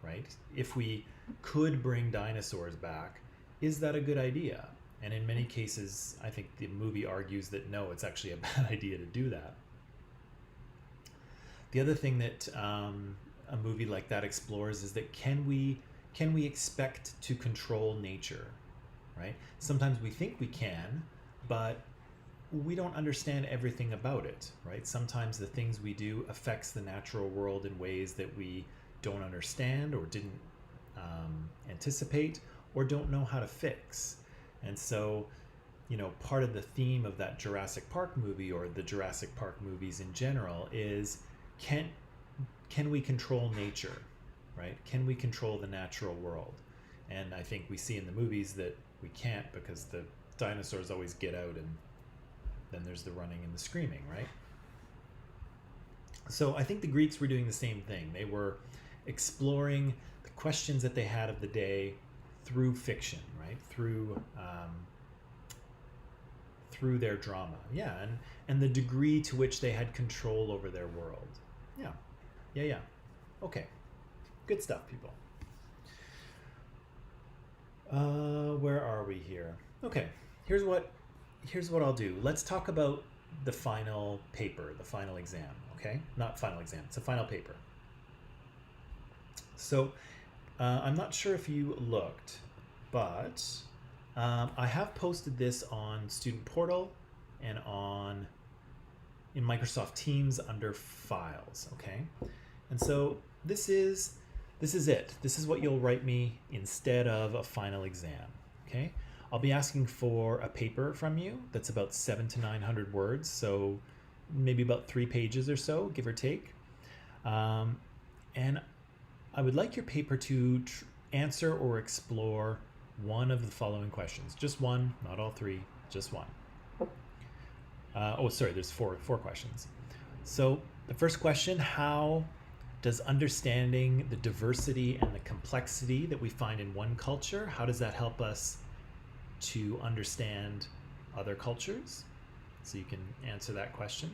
right? If we could bring dinosaurs back, is that a good idea? And in many cases, I think the movie argues that no, it's actually a bad idea to do that. The other thing that a movie like that explores is that can we expect to control nature, right? Sometimes we think we can, but we don't understand everything about it, right? Sometimes the things we do affects the natural world in ways that we don't understand or didn't anticipate or don't know how to fix. And so, part of the theme of that Jurassic Park movie, or the Jurassic Park movies in general, is can we control nature, right? Can we control the natural world? And I think we see in the movies that we can't, because the dinosaurs always get out and then there's the running and the screaming, right? So I think the Greeks were doing the same thing. They were exploring the questions that they had of the day through fiction, right? Through their drama. Yeah, and the degree to which they had control over their world. Yeah. Okay. Good stuff, people. Where are we here? Okay, here's what I'll do. Let's talk about the final paper, the final exam, okay? Not final exam, it's a final paper. So, I'm not sure if you looked, but I have posted this on Student Portal and in Microsoft Teams under Files, okay? And so this is it. This is what you'll write me instead of a final exam, okay? I'll be asking for a paper from you that's about 700 to 900 words, so maybe about 3 pages or so, give or take. And I would like your paper to answer or explore one of the following questions. Just one, not all 3, just one. There's four questions. So the first question, how does understanding the diversity and the complexity that we find in one culture, how does that help us to understand other cultures? So you can answer that question.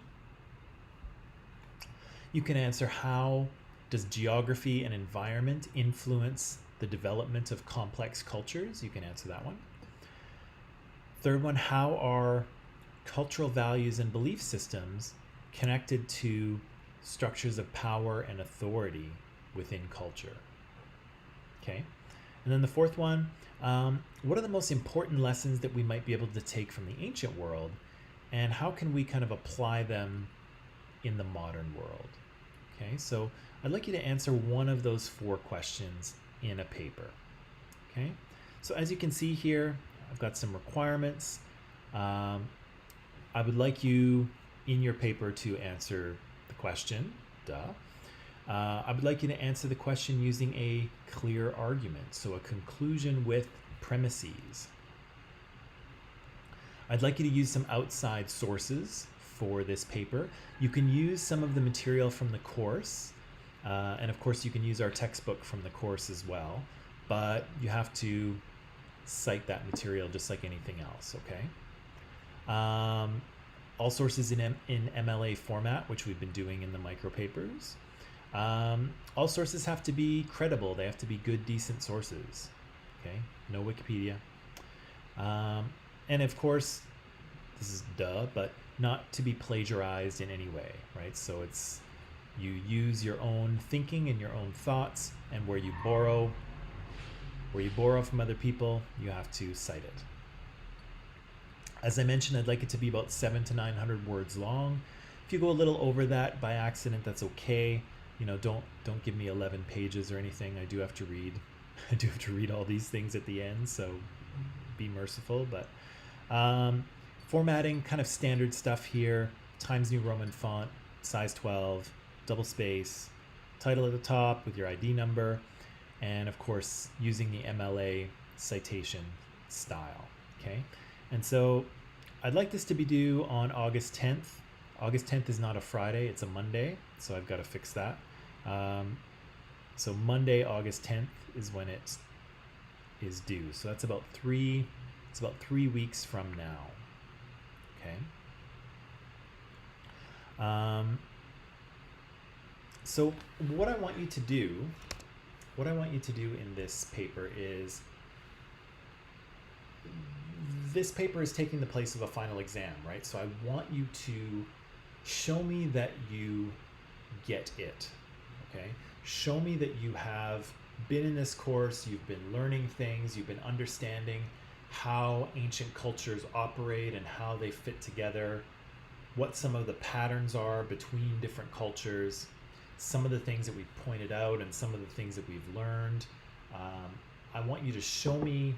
You can answer, how does geography and environment influence the development of complex cultures? You can answer that one. Third one, how are cultural values and belief systems connected to structures of power and authority within culture? Okay. And then the fourth one, what are the most important lessons that we might be able to take from the ancient world, and how can we kind of apply them in the modern world? Okay, so I'd like you to answer one of those 4 questions in a paper. Okay, so as you can see here, I've got some requirements. I would like you in your paper to answer the question, I would like you to answer the question using a clear argument, so a conclusion with premises. I'd like you to use some outside sources for this paper. You can use some of the material from the course, and of course you can use our textbook from the course as well, but you have to cite that material just like anything else, okay? All sources in MLA format, which we've been doing in the micropapers. All sources have to be credible. They have to be good, decent sources, okay? No Wikipedia. And of course, this is but not to be plagiarized in any way, right? So you use your own thinking and your own thoughts, and where you borrow from other people, you have to cite it. As I mentioned, I'd like it to be about 700 to 900 words long. If you go a little over that by accident, that's okay. You know, don't give me 11 pages or anything. I do have to read all these things at the end, so be merciful. But formatting, kind of standard stuff here. Times New Roman font, size 12, double space, title at the top with your ID number, and of course using the MLA citation style, okay? And so I'd like this to be due on August 10th. August 10th is not a Friday, it's a Monday, so I've got to fix that. So Monday, August 10th is when it is due. So that's about 3 weeks from now, okay? So what I want you to do in this paper is, this paper is taking the place of a final exam, right? So I want you to show me that you get it, okay? Show me that you have been in this course, you've been learning things, you've been understanding how ancient cultures operate and how they fit together, what some of the patterns are between different cultures, some of the things that we've pointed out and some of the things that we've learned. I want you to show me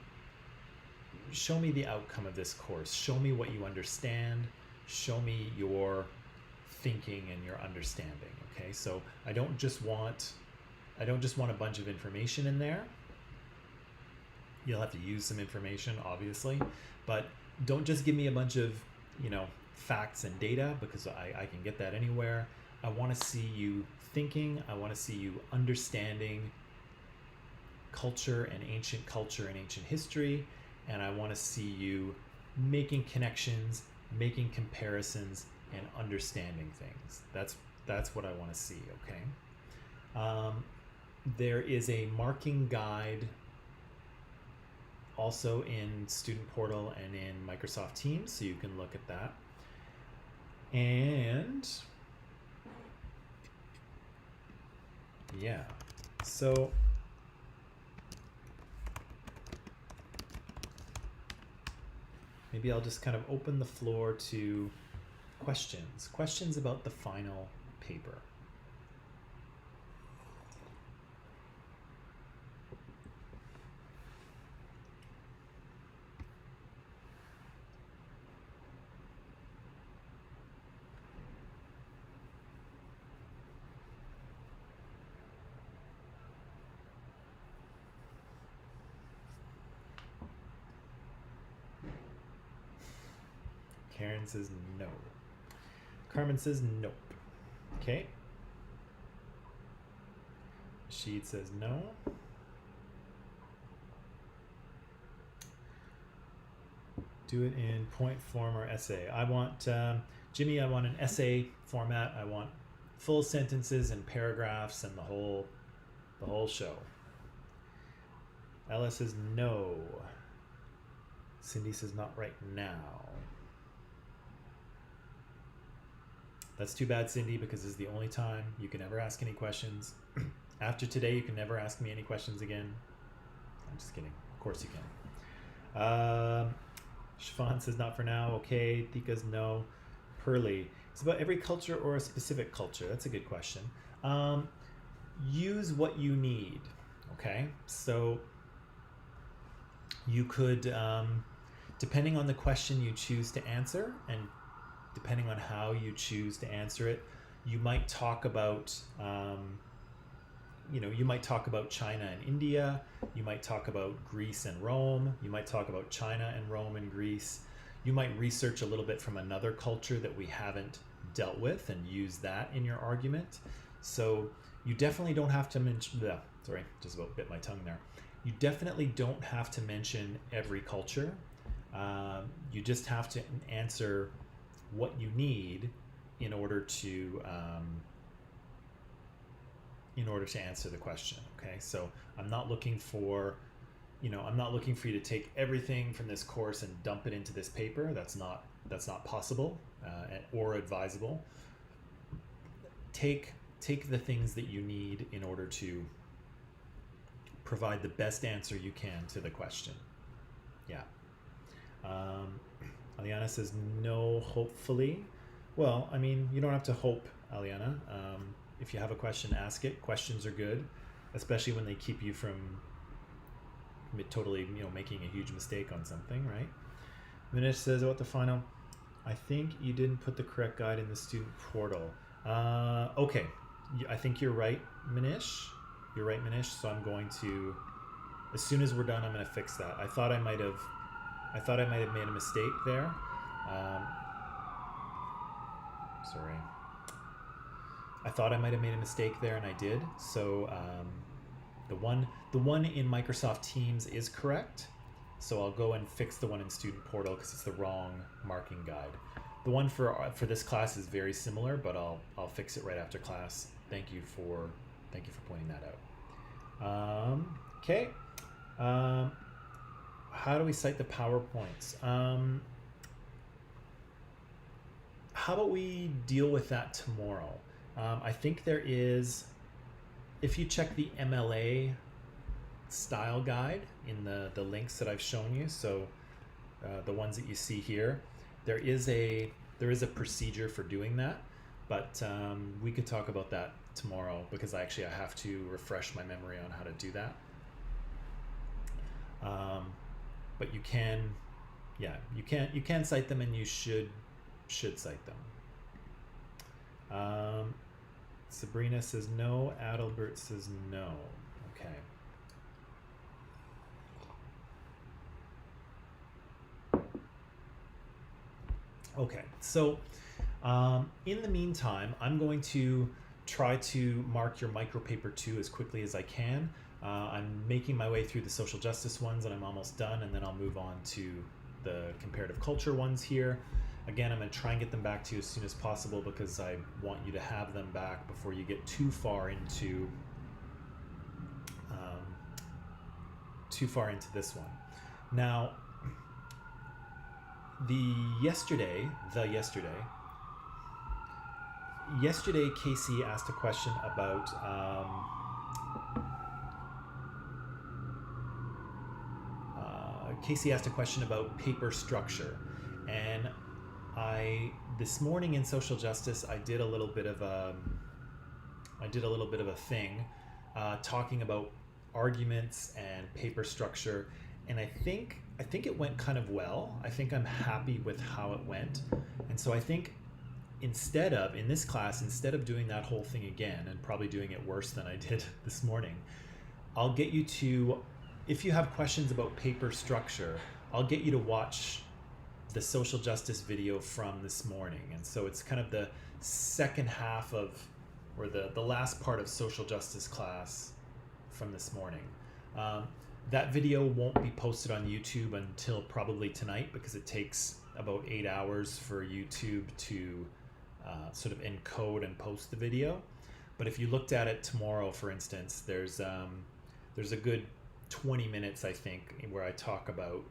the outcome of this course. Show me what you understand. Show me your thinking and your understanding, okay? So I don't just want a bunch of information in there. You'll have to use some information, obviously, but don't just give me a bunch of, facts and data, because I can get that anywhere. I want to see you thinking. I want to see you understanding culture and ancient history, and I want to see you making connections, making comparisons, and understanding things. That's what I want to see, okay? There is a marking guide also in Student Portal and in Microsoft Teams, so you can look at that. And yeah, so maybe I'll just kind of open the floor to questions about the final paper. Karen says no. Carmen says nope. Okay. Sheed says no. Do it in point form or essay. I want, Jimmy, I want an essay format. I want full sentences and paragraphs and the whole show. Ella says no. Cindy says not right now. That's too bad, Cindy, because this is the only time you can ever ask any questions. After today, you can never ask me any questions again. I'm just kidding. Of course you can. Siobhan says not for now. Okay. Thika's no. Pearly. It's about every culture or a specific culture. That's a good question. Use what you need. Okay. So you could, depending on the question you choose to answer and depending on how you choose to answer it, you might talk about, you might talk about China and India. You might talk about Greece and Rome. You might talk about China and Rome and Greece. You might research a little bit from another culture that we haven't dealt with and use that in your argument. So you definitely don't have to mention, sorry, just about bit my tongue there. You definitely don't have to mention every culture. You just have to answer what you need in order to answer the question. Okay, so I'm not looking for you to take everything from this course and dump it into this paper. That's not possible or advisable. Take the things that you need in order to provide the best answer you can to the question. Yeah. Aliana says no, hopefully. Well, I mean, you don't have to hope, Aliana. If you have a question, ask it. Questions are good, especially when they keep you from totally, making a huge mistake on something, right? Manish says about the final, I think you didn't put the correct guide in the student portal. Okay, I think you're right, Manish. You're right, Manish. So I'm going to, as soon as we're done, I'm going to fix that. I thought I might have made a mistake there. Sorry. I thought I might have made a mistake there, and I did. So the one in Microsoft Teams is correct. So I'll go and fix the one in Student Portal because it's the wrong marking guide. The one for this class is very similar, but I'll fix it right after class. Thank you for pointing that out. Okay. How do we cite the PowerPoints? How about we deal with that tomorrow? I think there is, if you check the MLA style guide in the links that I've shown you, so the ones that you see here, there is a procedure for doing that, but we could talk about that tomorrow because I have to refresh my memory on how to do that. But you can cite them, and you should cite them. Sabrina says no. Adalbert says no. Okay. Okay, so in the meantime, I'm going to try to mark your micropaper 2 as quickly as I can. I'm making my way through the social justice ones, and I'm almost done, and then I'll move on to the comparative culture ones here. Again, I'm going to try and get them back to you as soon as possible because I want you to have them back before you get too far into this one. Now, yesterday, Casey asked a question about Casey asked a question about paper structure, and this morning in social justice I did a little bit of a thing talking about arguments and paper structure, and I think it went kind of well. I think I'm happy with how it went, and so I think in this class, instead of doing that whole thing again and probably doing it worse than I did this morning, I'll get you to, if you have questions about paper structure, I'll get you to watch the social justice video from this morning. And so it's kind of the second half of, or the last part of social justice class from this morning. That video won't be posted on YouTube until probably tonight, because it takes about 8 hours for YouTube to sort of encode and post the video. But if you looked at it tomorrow, for instance, there's a good 20 minutes, I think, where I talk about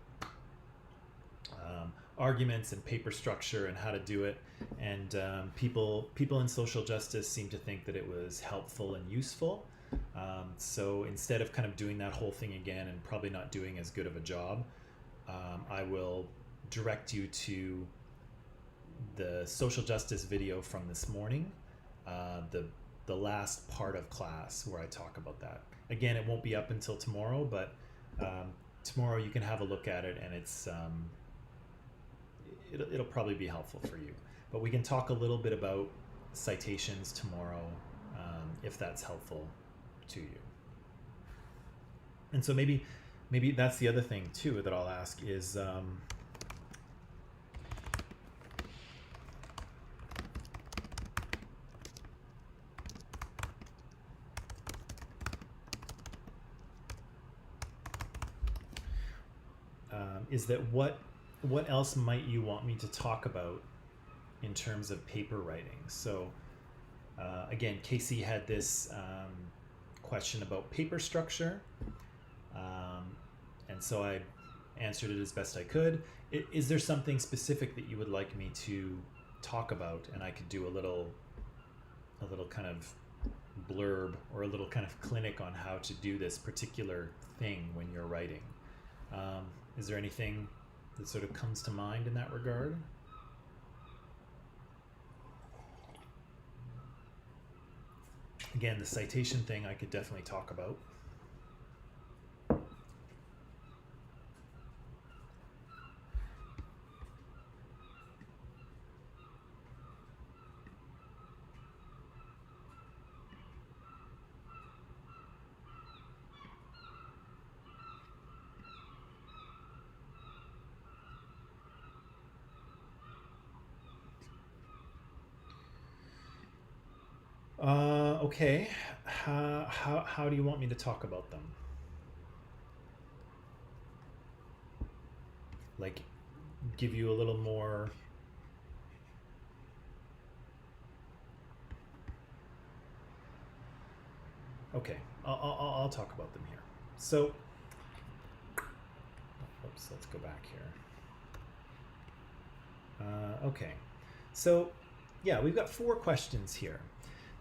arguments and paper structure and how to do it. And people in social justice seem to think that it was helpful and useful. So instead of kind of doing that whole thing again and probably not doing as good of a job, I will direct you to the social justice video from this morning, the last part of class where I talk about that. Again, it won't be up until tomorrow, but tomorrow you can have a look at it, and it'll probably be helpful for you. But we can talk a little bit about citations tomorrow, if that's helpful to you. And so maybe that's the other thing too that I'll ask is, is that what else might you want me to talk about in terms of paper writing? So again, Casey had this question about paper structure, and so I answered it as best I could. Is there something specific that you would like me to talk about? And I could do a little kind of blurb or a little kind of clinic on how to do this particular thing when you're writing. Is there anything that sort of comes to mind in that regard? Again, the citation thing I could definitely talk about. Okay, how do you want me to talk about them? Like, give you a little more... Okay, I'll talk about them here. So, oops, let's go back here. Okay, so yeah, we've got 4 questions here.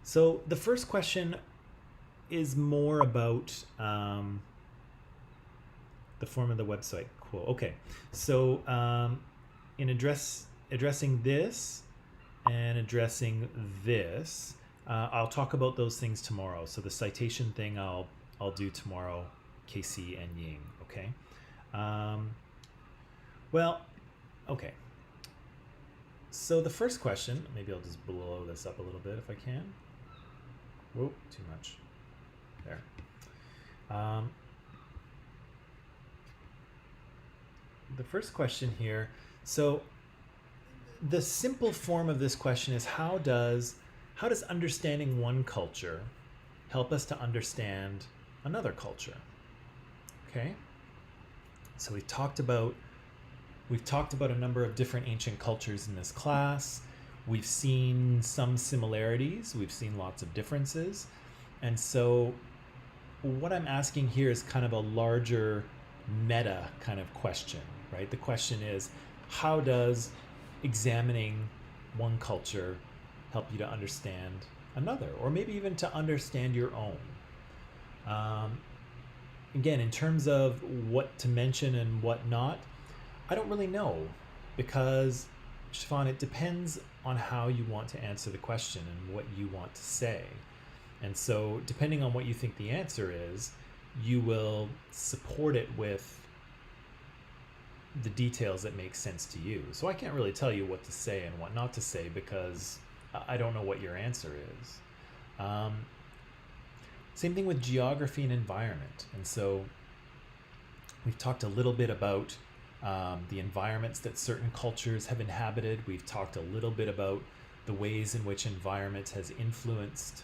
So the first question is more about the form of the website quote. Okay, so in addressing this and addressing this, I'll talk about those things tomorrow. So the citation thing I'll do tomorrow, Casey and Ying. Okay. Well, okay. So the first question, maybe I'll just blow this up a little bit if I can. Whoa, too much. There. The first question here. So the simple form of this question is, how does understanding one culture help us to understand another culture? Okay. So we've talked about a number of different ancient cultures in this class. We've seen some similarities. We've seen lots of differences. And so what I'm asking here is kind of a larger meta kind of question, right? The question is, how does examining one culture help you to understand another, or maybe even to understand your own? again, in terms of what to mention and what not, I don't really know, because, Siobhan, it depends on how you want to answer the question and what you want to say. And so depending on what you think the answer is, you will support it with the details that make sense to you. So I can't really tell you what to say and what not to say, because I don't know what your answer is. Same thing with geography and environment. And so we've talked a little bit about the environments that certain cultures have inhabited. We've talked a little bit about the ways in which environment has influenced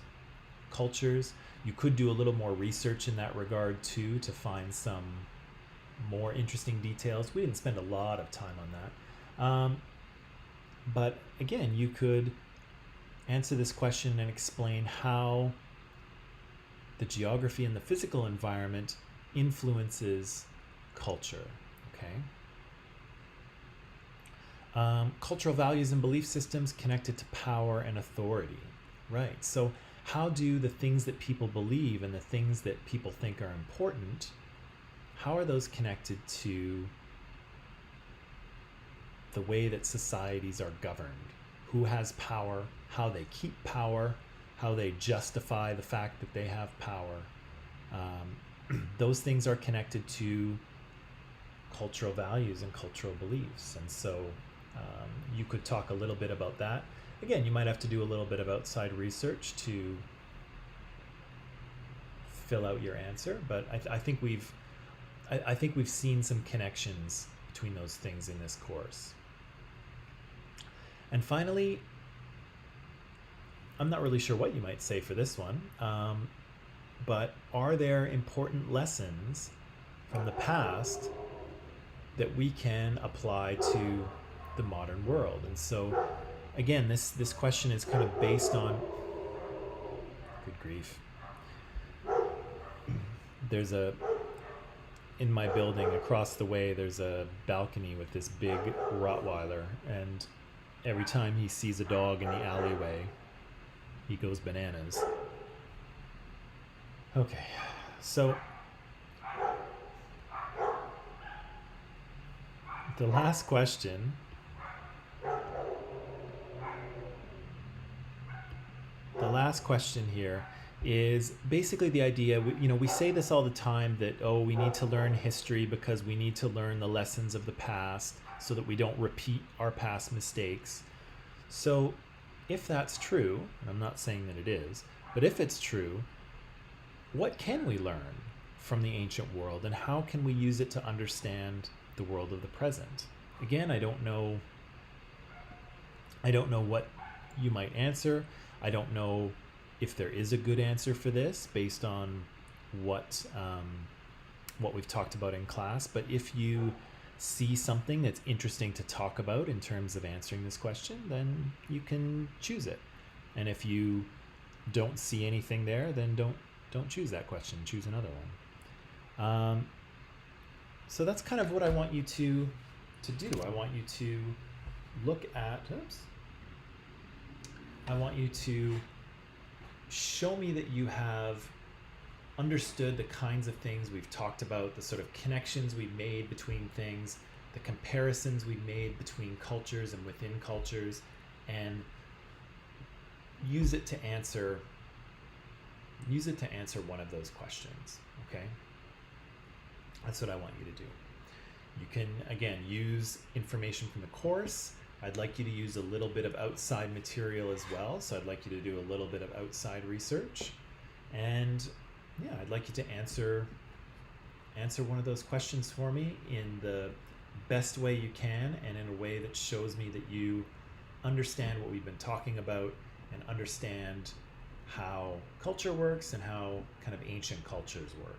cultures. You could do a little more research in that regard too, to find some more interesting details. We didn't spend a lot of time on that. But again, you could answer this question and explain how the geography and the physical environment influences culture. Okay. Cultural values and belief systems connected to power and authority. Right. So how do the things that people believe and the things that people think are important, how are those connected to the way that societies are governed? Who has power, how they keep power, how they justify the fact that they have power. Those things are connected to cultural values and cultural beliefs. And so you could talk a little bit about that. Again, you might have to do a little bit of outside research to fill out your answer, but I think we've seen some connections between those things in this course. And finally, I'm not really sure what you might say for this one, but are there important lessons from the past that we can apply to the modern world? And so, again, this question is kind of based on, good grief, in my building across the way, there's a balcony with this big Rottweiler, and every time he sees a dog in the alleyway, he goes bananas. Okay, so the last question here is basically the idea, we say this all the time, that, we need to learn history because we need to learn the lessons of the past so that we don't repeat our past mistakes. So if that's true, and I'm not saying that it is, but if it's true, what can we learn from the ancient world, and how can we use it to understand the world of the present? Again, I don't know what you might answer. I don't know if there is a good answer for this based on what we've talked about in class, but if you see something that's interesting to talk about in terms of answering this question, then you can choose it. And if you don't see anything there, then don't choose that question. Choose another one. So that's kind of what I want you to do. I want you to look at. I want you to show me that you have understood the kinds of things we've talked about, the sort of connections we've made between things, the comparisons we've made between cultures and within cultures, and use it to answer one of those questions. Okay? That's what I want you to do. You can, again, use information from the course. I'd like you to use a little bit of outside material as well. So I'd like you to do a little bit of outside research. And yeah, I'd like you to answer one of those questions for me in the best way you can, and in a way that shows me that you understand what we've been talking about and understand how culture works and how kind of ancient cultures work.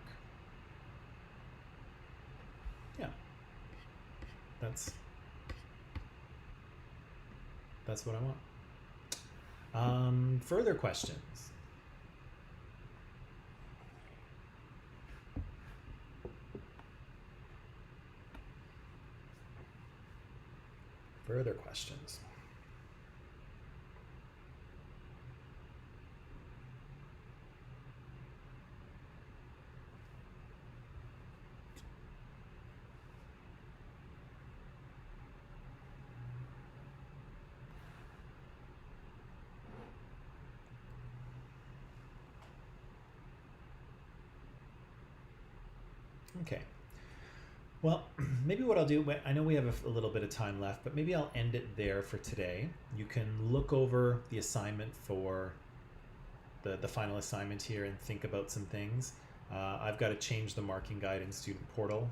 Yeah. That's what I want. Further questions? Further questions? Okay. Well, maybe what I'll do, I know we have a little bit of time left, but maybe I'll end it there for today. You can look over the assignment for the final assignment here and think about some things. I've got to change the marking guide in Student Portal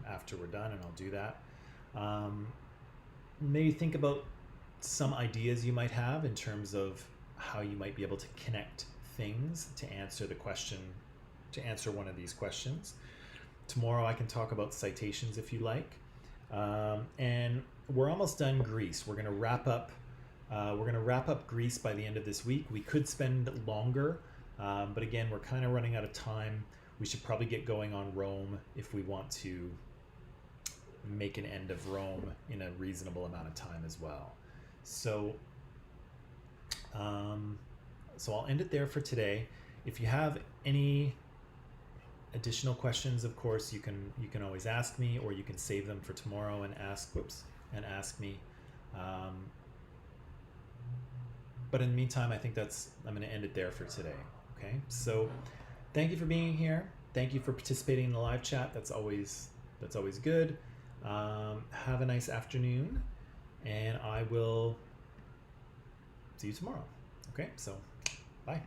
after we're done, and I'll do that. Maybe think about some ideas you might have in terms of how you might be able to connect things to answer the question, to answer one of these questions. Tomorrow I can talk about citations if you like. And we're almost done Greece. We're going to wrap up Greece by the end of this week. We could spend longer, but again, we're kind of running out of time. We should probably get going on Rome if we want to make an end of Rome in a reasonable amount of time as well. So I'll end it there for today. If you have any additional questions, of course, you can always ask me, or you can save them for tomorrow and ask me. But in the meantime, I think I'm going to end it there for today. Okay, so thank you for being here. Thank you for participating in the live chat. That's always good. Have a nice afternoon, and I will see you tomorrow. Okay, so bye.